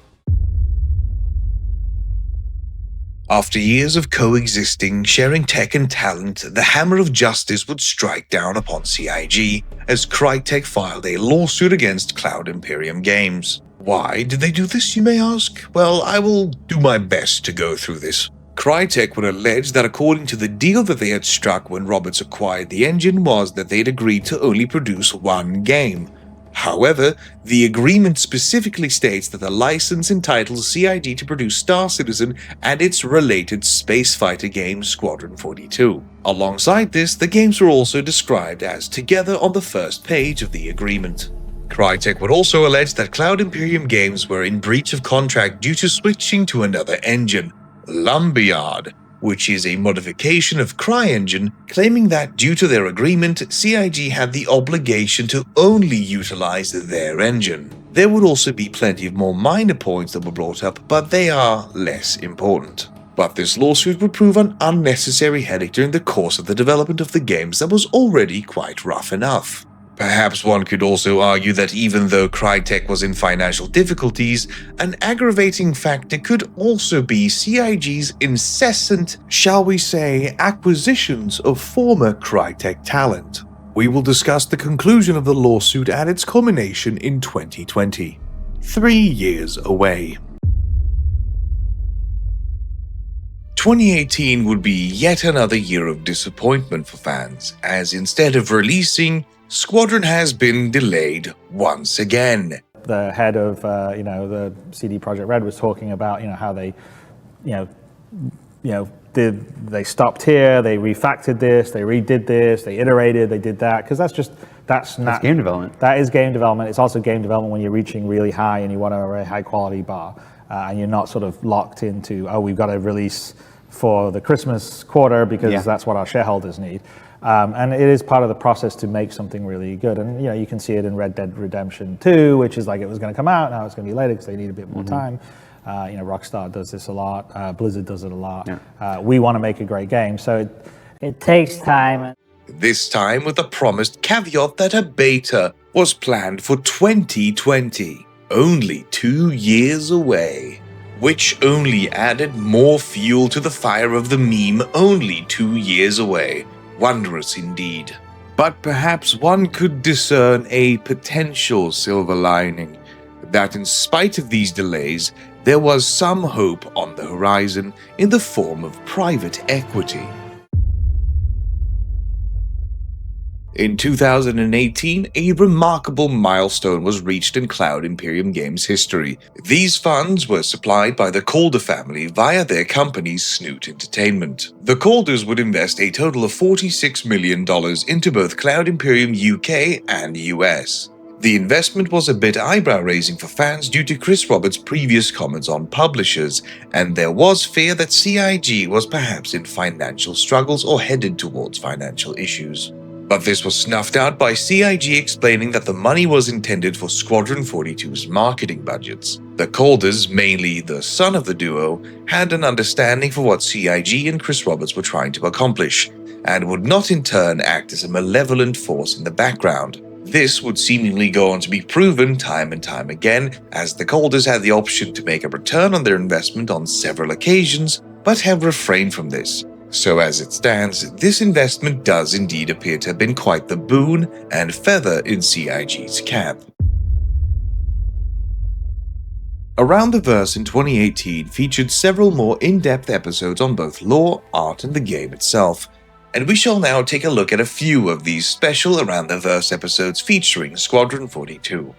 After years of coexisting, sharing tech and talent, the hammer of justice would strike down upon CIG as CryTek filed a lawsuit against Cloud Imperium Games. Why did they do this, you may ask? Well, I will do my best to go through this. CryTek would allege that according to the deal that they had struck when Roberts acquired the engine was that they'd agreed to only produce one game. However, the agreement specifically states that the license entitles CIG to produce Star Citizen and its related space fighter game Squadron 42. Alongside this, the games were also described as together on the first page of the agreement. CryTek would also allege that Cloud Imperium Games were in breach of contract due to switching to another engine, Lumberyard, which is a modification of CryEngine, claiming that due to their agreement, CIG had the obligation to only utilize their engine. There would also be plenty of more minor points that were brought up, but they are less important. But this lawsuit would prove an unnecessary headache during the course of the development of the games that was already quite rough enough. Perhaps one could also argue that even though CryTek was in financial difficulties, an aggravating factor could also be CIG's incessant, shall we say, acquisitions of former CryTek talent. We will discuss the conclusion of the lawsuit and its culmination in 2020. 3 years away. 2018 would be yet another year of disappointment for fans, as instead of releasing, Squadron has been delayed once again. The head of, the CD Projekt Red was talking about, how they, they stopped here, they refactored this, they redid this, they iterated, they did that, because that's game development. That is game development. It's also game development when you're reaching really high and you want a very high quality bar, and you're not sort of locked into, we've got to release for the Christmas quarter because that's what our shareholders need. And it is part of the process to make something really good. And, you can see it in Red Dead Redemption 2, which is like it was going to come out, now it's going to be later because they need a bit more time. Rockstar does this a lot. Blizzard does it a lot. We want to make a great game, so it takes time. This time with the promised caveat that a beta was planned for 2020, only 2 years away. Which only added more fuel to the fire of the meme only 2 years away. Wondrous indeed. But perhaps one could discern a potential silver lining, that in spite of these delays, there was some hope on the horizon in the form of private equity. In 2018, a remarkable milestone was reached in Cloud Imperium Games history. These funds were supplied by the Calder family via their company Snoot Entertainment. The Calders would invest a total of $46 million into both Cloud Imperium UK and US. The investment was a bit eyebrow-raising for fans due to Chris Roberts' previous comments on publishers, and there was fear that CIG was perhaps in financial struggles or headed towards financial issues. But this was snuffed out by CIG explaining that the money was intended for Squadron 42's marketing budgets. The Calders, mainly the son of the duo, had an understanding for what CIG and Chris Roberts were trying to accomplish, and would not in turn act as a malevolent force in the background. This would seemingly go on to be proven time and time again, as the Calders had the option to make a return on their investment on several occasions, but have refrained from this. So as it stands, this investment does indeed appear to have been quite the boon and feather in CIG's cap. Around the Verse in 2018 featured several more in-depth episodes on both lore, art, and the game itself, and we shall now take a look at a few of these special Around the Verse episodes featuring Squadron 42.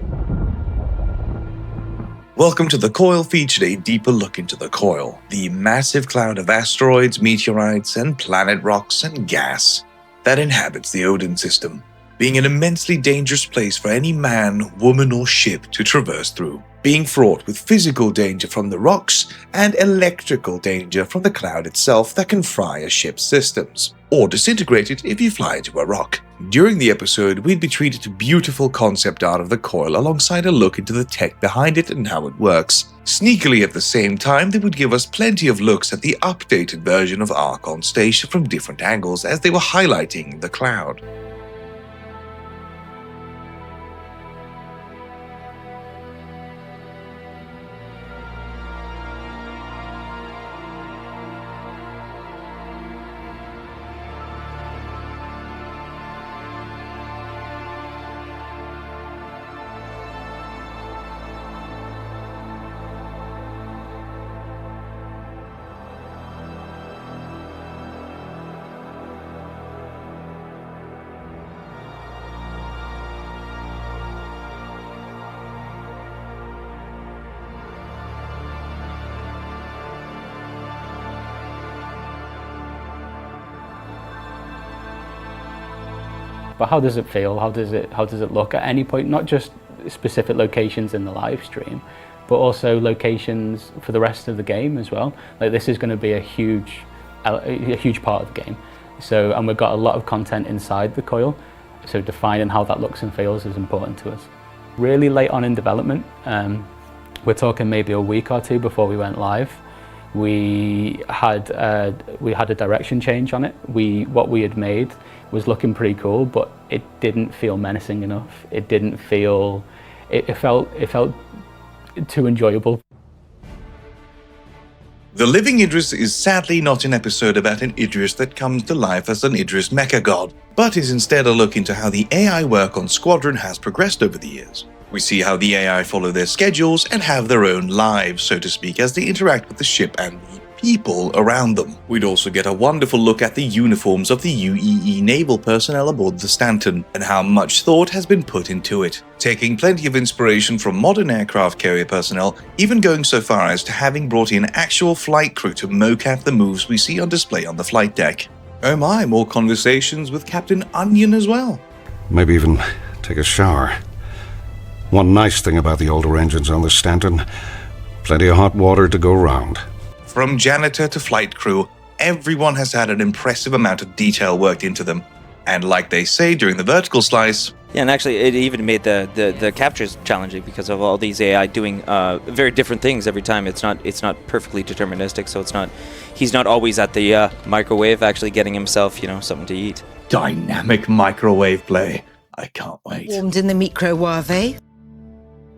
Welcome to The Coil featured a deeper look into the Coil, the massive cloud of asteroids, meteorites, and planet rocks and gas that inhabits the Odin system, being an immensely dangerous place for any man, woman, or ship to traverse through. being fraught with physical danger from the rocks and electrical danger from the cloud itself that can fry a ship's systems, or disintegrate it if you fly into a rock. During the episode, we'd be treated to beautiful concept art of the coil alongside a look into the tech behind it and how it works. Sneakily at the same time, they would give us plenty of looks at the updated version of Ark on station from different angles as they were highlighting the cloud. But how does it feel? How does it look at any point? Not just specific locations in the live stream, but also locations for the rest of the game as well. Like, this is going to be a huge part of the game. So, and we've got a lot of content inside the coil. So defining how that looks and feels is important to us. Really late on in development, we're talking maybe a week or two before we went live. We had a direction change on it. What we had made was looking pretty cool, but it didn't feel menacing enough. It didn't feel. It felt too enjoyable. The Living Idris is sadly not an episode about an Idris that comes to life as an Idris mecha god, but is instead a look into how the AI work on Squadron has progressed over the years. We see how the AI follow their schedules and have their own lives, so to speak, as they interact with the ship and the people around them. We'd also get a wonderful look at the uniforms of the UEE naval personnel aboard the Stanton, and how much thought has been put into it, taking plenty of inspiration from modern aircraft carrier personnel, even going so far as to having brought in actual flight crew to mocap the moves we see on display on the flight deck. Oh my, more conversations with Captain Onion as well. Maybe even take a shower. One nice thing about the older engines on the Stanton, plenty of hot water to go round. From janitor to flight crew, everyone has had an impressive amount of detail worked into them. And like they say during the vertical slice... Yeah, and actually it even made the captures challenging because of all these AI doing very different things every time. It's not perfectly deterministic, so he's not always at the microwave actually getting himself, something to eat. Dynamic microwave play. I can't wait. Warmed in the microwave.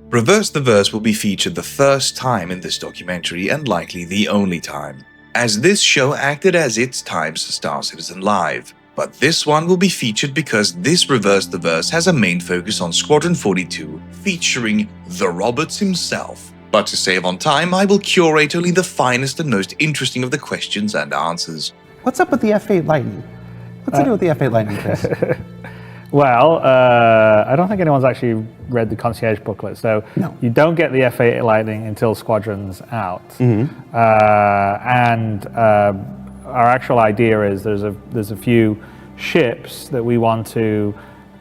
Reverse the Verse will be featured the first time in this documentary, and likely the only time, as this show acted as its time's Star Citizen Live. But this one will be featured because this Reverse the Verse has a main focus on Squadron 42, featuring the Roberts himself. But to save on time, I will curate only the finest and most interesting of the questions and answers. What's up with the F8 Lightning? What's to do with the F8 Lightning, Chris? Well, I don't think anyone's actually read the concierge booklet, so you don't get the F8 Lightning until Squadron's out. Mm-hmm. Our actual idea is there's a few ships that we want to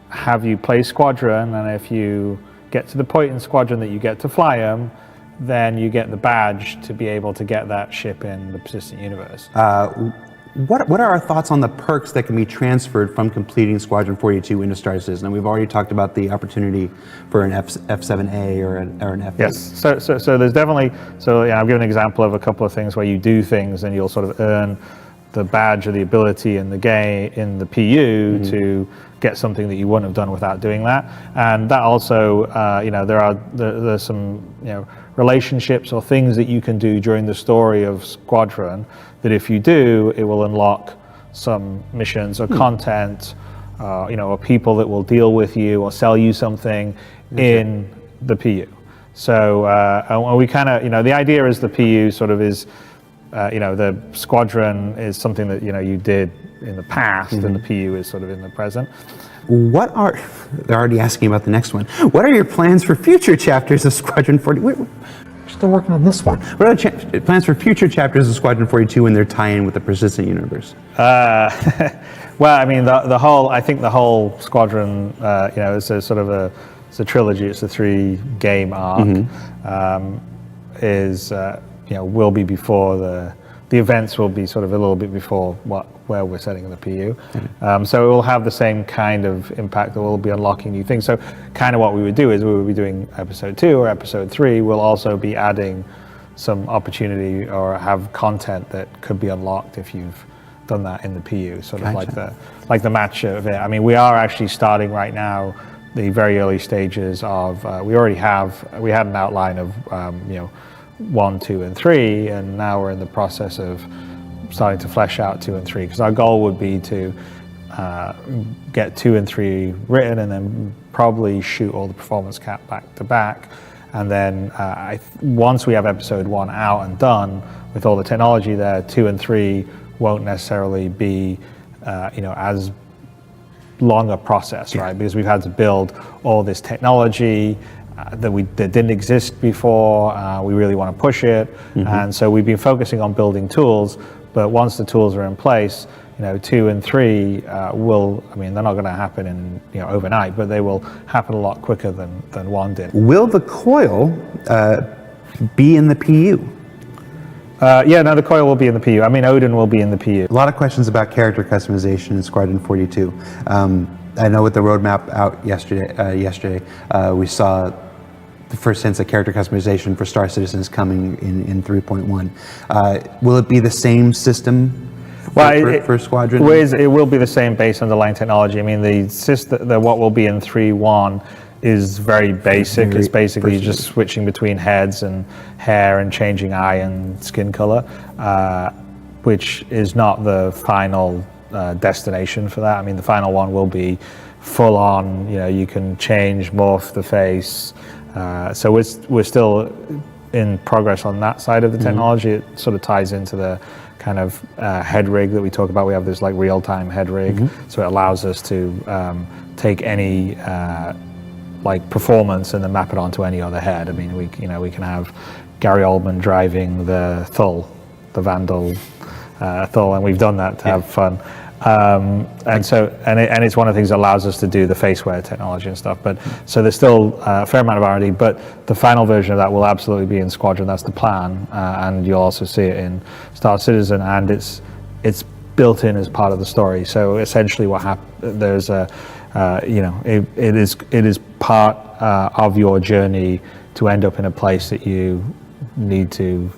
have you play Squadron, and if you get to the point in Squadron that you get to fly them, then you get the badge to be able to get that ship in the persistent universe. What are our thoughts on the perks that can be transferred from completing Squadron 42 into Star Citizen? And we've already talked about the opportunity for an F7A or an F8. Yes, so there's definitely, I've given an example of a couple of things where you do things and you'll sort of earn the badge or the ability in the game, in the PU, to get something that you wouldn't have done without doing that. And that also, there's some, relationships or things that you can do during the story of Squadron that if you do, it will unlock some missions or content, or people that will deal with you or sell you something in the PU. So and we kind of, the idea is the PU sort of is, the Squadron is something that, you did in the past, and the PU is sort of in the present. They're already asking about the next one. What are your plans for future chapters of Squadron 40? We're still working on this one. What are plans for future chapters of Squadron 42 and their tie-in with the persistent universe? Well, I mean, the whole Squadron, is a sort of a it's a trilogy, it's a 3-game arc, will be before the events will be sort of a little bit before where we're setting the PU. So it will have the same kind of impact that we'll be unlocking new things. So kind of what we would do is we would be doing episode 2 or episode 3. We'll also be adding some opportunity or have content that could be unlocked if you've done that in the PU, sort of like the match of it. I mean, we are actually starting right now the very early stages of, we had an outline of, 1, 2, and 3, and now we're in the process of starting to flesh out 2 and 3, because our goal would be to get 2 and 3 written and then probably shoot all the performance cap back to back. And then once we have episode 1 out and done with all the technology there, 2 and 3 won't necessarily be, as long a process, right? Because we've had to build all this technology that didn't exist before. We really want to push it, and so we've been focusing on building tools. But once the tools are in place, 2 and 3 will. I mean, they're not going to happen in overnight, but they will happen a lot quicker than 1 did. Will the coil be in the PU? The coil will be in the PU. I mean, Odin will be in the PU. A lot of questions about character customization in Squadron 42. I know with the roadmap out yesterday, we saw the first sense of character customization for Star Citizens coming in 3.1. Will it be the same system for Squadron? It will be the same base underlying technology. I mean, the system, what will be in 3.1 is very basic. It's basically just switching between heads and hair and changing eye and skin color, which is not the final destination for that. I mean, the final one will be full on, you can change, morph the face. So we're still in progress on that side of the technology. It sort of ties into the kind of head rig that we talk about. We have this like real-time head rig, so it allows us to take any like performance and then map it onto any other head. I mean, we can have Gary Oldman driving the Thull, the Vandal Thull, and we've done that to have fun. And it's one of the things that allows us to do the faceware technology and stuff. But so there's still a fair amount of R&D, but the final version of that will absolutely be in Squadron. That's the plan, and you'll also see it in Star Citizen, and it's built in as part of the story. So essentially, what happened? There's a it is part of your journey to end up in a place that you need to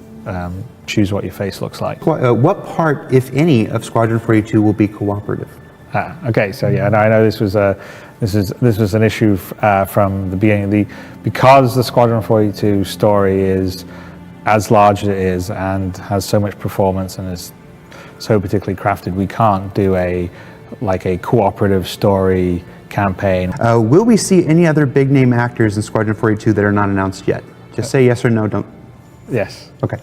choose what your face looks like. What part, if any, of Squadron 42 will be cooperative? Okay, so yeah, and I know this was an issue from the beginning. Because the Squadron 42 story is as large as it is and has so much performance and is so particularly crafted, we can't do a cooperative story campaign. Will we see any other big name actors in Squadron 42 that are not announced yet? Just say yes or no. Don't. Yes. Okay.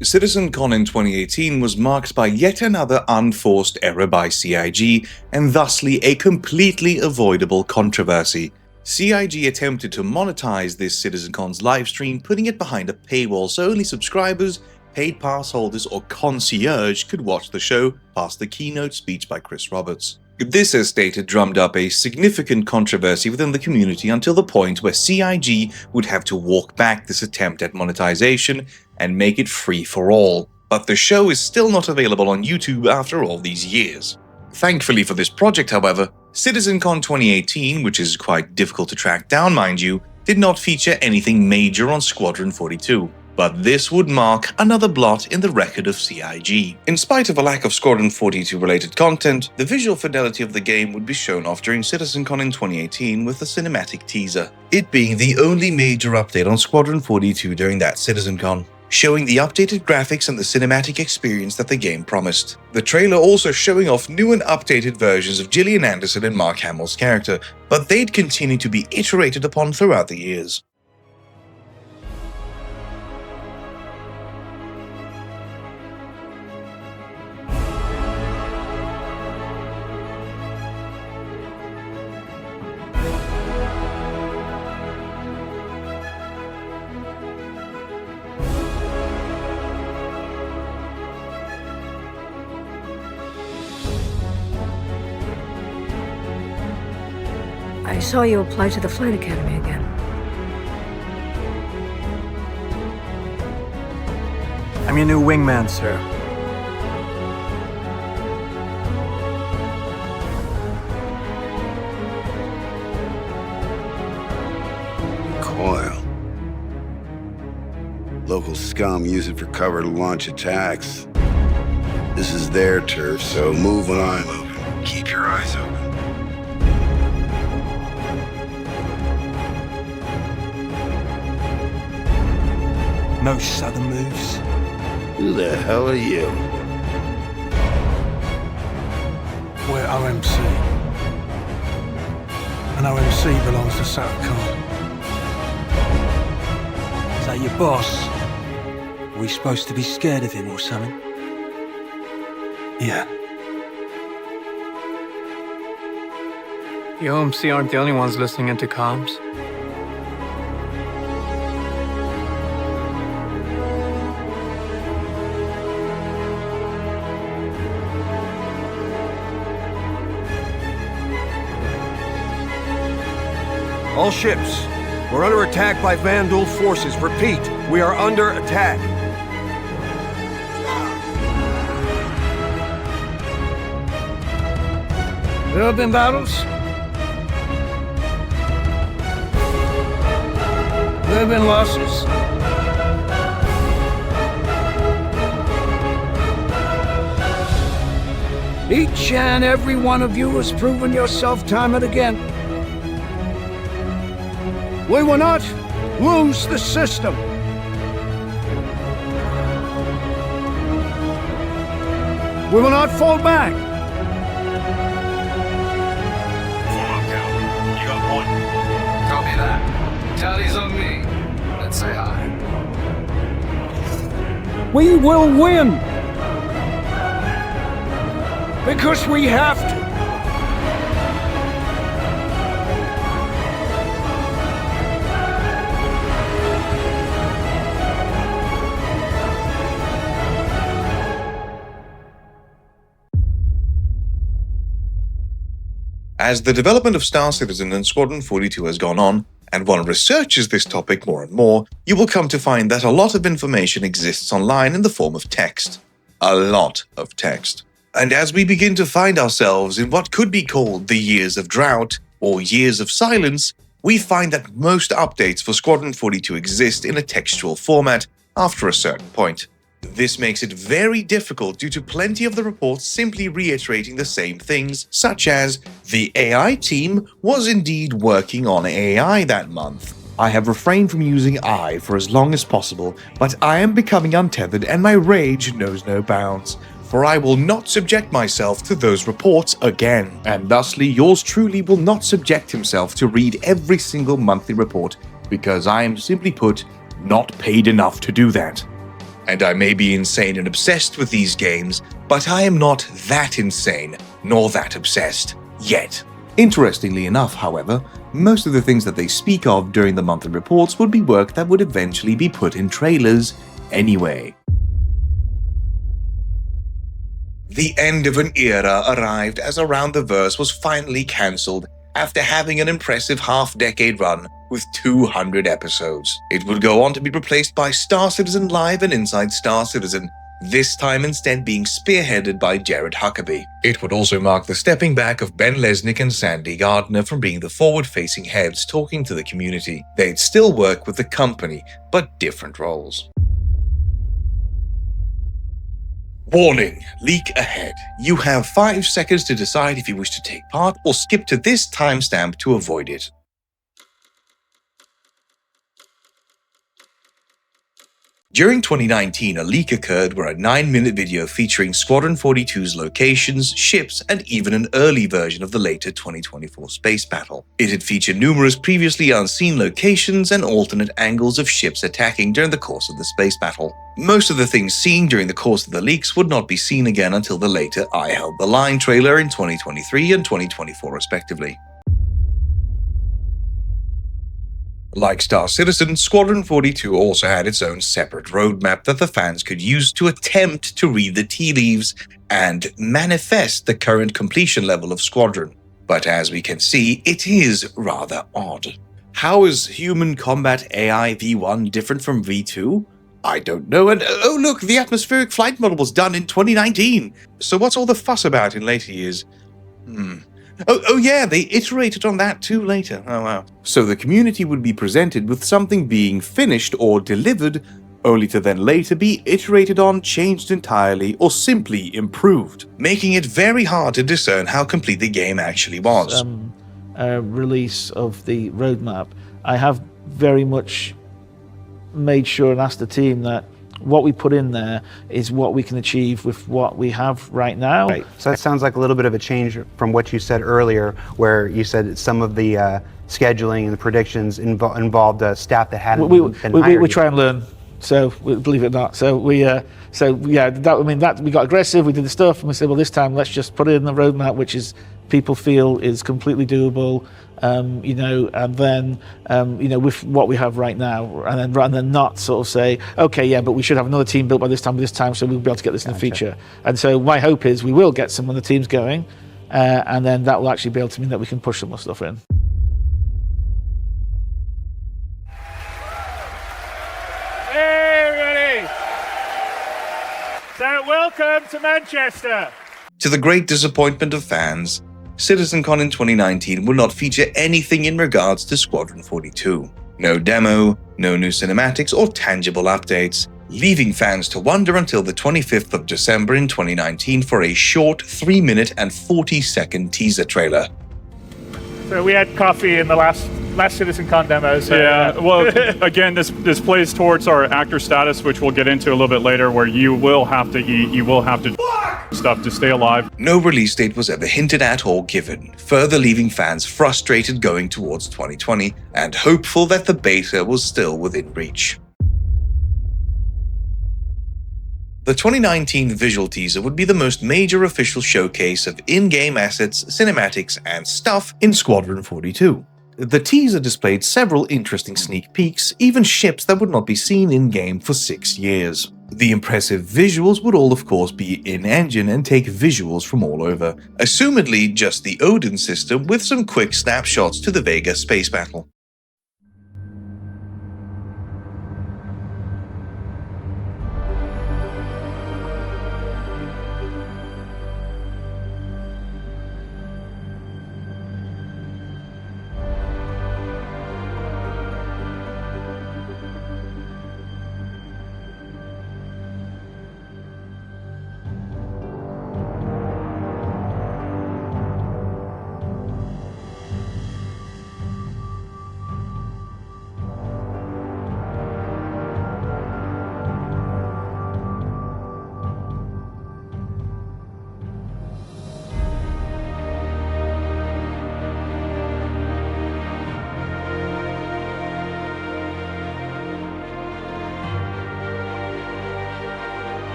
Citizencon in 2018 was marked by yet another unforced error by CIG, and thusly a completely avoidable controversy. CIG attempted to monetize this Citizencon's livestream, putting it behind a paywall so only subscribers, paid pass holders, or concierge could watch the show past the keynote speech by Chris Roberts. This, as stated, drummed up a significant controversy within the community until the point where CIG would have to walk back this attempt at monetization and make it free for all. But the show is still not available on YouTube after all these years. Thankfully for this project, however, Citizencon 2018, which is quite difficult to track down mind you, did not feature anything major on Squadron 42. But this would mark another blot in the record of CIG. In spite of a lack of Squadron 42 related content, the visual fidelity of the game would be shown off during Citizencon in 2018 with a cinematic teaser, it being the only major update on Squadron 42 during that Citizencon, showing the updated graphics and the cinematic experience that the game promised. The trailer also showing off new and updated versions of Gillian Anderson and Mark Hamill's character, but they'd continue to be iterated upon throughout the years. I saw you apply to the Flight Academy again. I'm your new wingman, sir. Coil. Local scum use it for cover to launch attacks. This is their turf, so move when I'm moving. Keep your eyes open. No southern moves. Who the hell are you? We're OMC. And OMC belongs to Citizencon. Is that your boss? Are we supposed to be scared of him or something? Yeah. The OMC aren't the only ones listening into comms. All ships, we're under attack by Vandal forces. Repeat, we are under attack. There have been battles. There have been losses. Each and every one of you has proven yourself time and again. We will not lose the system. We will not fall back. You got one. Copy that. Tally's on me. Let's say hi. We will win. Because we have to. As the development of Star Citizen and Squadron 42 has gone on, and one researches this topic more and more, you will come to find that a lot of information exists online in the form of text. A lot of text. And as we begin to find ourselves in what could be called the years of drought, or years of silence, we find that most updates for Squadron 42 exist in a textual format after a certain point. This makes it very difficult due to plenty of the reports simply reiterating the same things, such as, the AI team was indeed working on AI that month. I have refrained from using I for as long as possible, but I am becoming untethered and my rage knows no bounds. For I will not subject myself to those reports again. And thusly, yours truly will not subject himself to read every single monthly report, because I am simply put, not paid enough to do that. And I may be insane and obsessed with these games, but I am not that insane, nor that obsessed, yet. Interestingly enough, however, most of the things that they speak of during the monthly reports would be work that would eventually be put in trailers anyway. The end of an era arrived as Around the Verse was finally cancelled after having an impressive half-decade run with 200 episodes. It would go on to be replaced by Star Citizen Live and Inside Star Citizen, this time instead being spearheaded by Jared Huckabee. It would also mark the stepping back of Ben Lesnick and Sandy Gardner from being the forward-facing heads talking to the community. They'd still work with the company, but different roles. Warning, leak ahead. You have 5 seconds to decide if you wish to take part or skip to this timestamp to avoid it. During 2019, a leak occurred where a 9-minute video featuring Squadron 42's locations, ships, and even an early version of the later 2024 space battle. It had featured numerous previously unseen locations and alternate angles of ships attacking during the course of the space battle. Most of the things seen during the course of the leaks would not be seen again until the later I Held the Line trailer in 2023 and 2024 respectively. Like Star Citizen, Squadron 42 also had its own separate roadmap that the fans could use to attempt to read the tea leaves and manifest the current completion level of Squadron. But as we can see, it is rather odd. How is human combat AI V1 different from V2? I don't know, and oh look, the atmospheric flight model was done in 2019! So what's all the fuss about in later years? Oh yeah, they iterated on that too later. Oh wow. So the community would be presented with something being finished or delivered, only to then later be iterated on, changed entirely, or simply improved, making it very hard to discern how complete the game actually was. Release of the roadmap, I have very much made sure and asked the team that what we put in there is what we can achieve with what we have right now. Right. So that sounds like a little bit of a change from what you said earlier, where you said some of the scheduling and the predictions involved staff that hadn't been hired. We try and learn. So believe it or not, we got aggressive. We did the stuff, and we said, well, this time let's just put it in the roadmap, which is people feel is completely doable. And then with what we have right now, and then rather than not sort of say, okay, yeah, but we should have another team built by this time, so we'll be able to get this in the future. And so my hope is we will get some of the teams going, and then that will actually be able to mean that we can push some more stuff in. Hey, everybody! So welcome to Manchester. To the great disappointment of fans, Citizencon in 2019 will not feature anything in regards to Squadron 42. No demo, no new cinematics or tangible updates, leaving fans to wonder until the 25th of December in 2019 for a short 3-minute and 40-second teaser trailer. So we had coffee in the last Citizencon demo. So yeah, well, again, this plays towards our actor status, which we'll get into a little bit later, where you will have to eat, you will have to stuff to stay alive. No release date was ever hinted at or given, further leaving fans frustrated going towards 2020 and hopeful that the beta was still within reach. The 2019 visual teaser would be the most major official showcase of in-game assets, cinematics, and stuff in Squadron 42. The teaser displayed several interesting sneak peeks, even ships that would not be seen in-game for 6 years. The impressive visuals would all of course be in-engine and take visuals from all over, assumedly just the Odin system with some quick snapshots to the Vega space battle.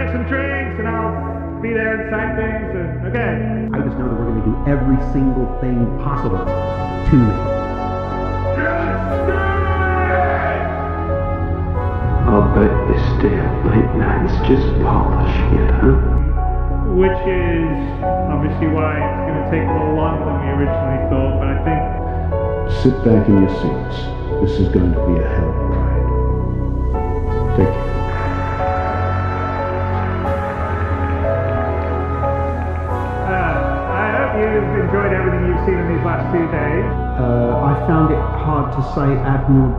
get some drinks, and I'll be there and sign things, and okay. I just know that we're going to do every single thing possible to me. I'll bet you stay up late nights just polishing it, huh? Which is obviously why it's going to take a little longer than we originally thought, but I think... Sit back in your seats. This is going to be a hell of a ride. Take care. I hope you've enjoyed everything you've seen in these last 2 days. I found it hard to say Admiral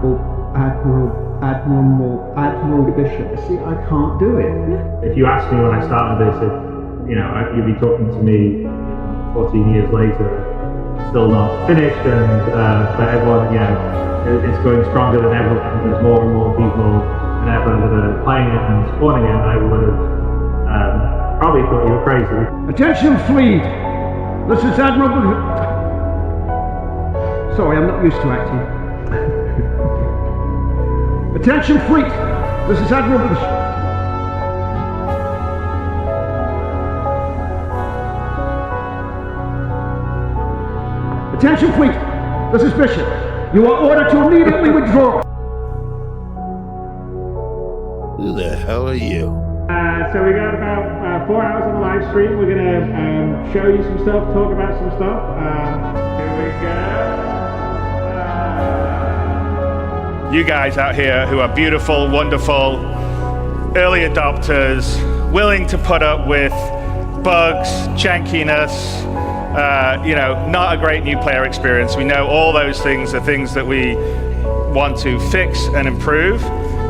Bishop. See, I can't do it. If you asked me when I started this, if you'd be talking to me 14 years later, still not finished, and but everyone, it's growing stronger than ever. And there's more and more people than ever that are playing it and supporting it. I would have probably thought you were crazy. Attention, fleet! This is Admiral... Sorry, I'm not used to acting. Attention, fleet! This is Admiral... Attention, fleet! This is Bishop. You are ordered to immediately withdraw. Who the hell are you? So we got about 4 hours on the live stream. We're going to show you some stuff, talk about some stuff. Here we go. You guys out here who are beautiful, wonderful, early adopters, willing to put up with bugs, jankiness, not a great new player experience. We know all those things are things that we want to fix and improve,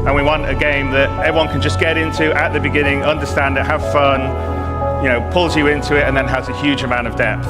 and we want a game that everyone can just get into at the beginning, understand it, have fun, pulls you into it, and then has a huge amount of depth.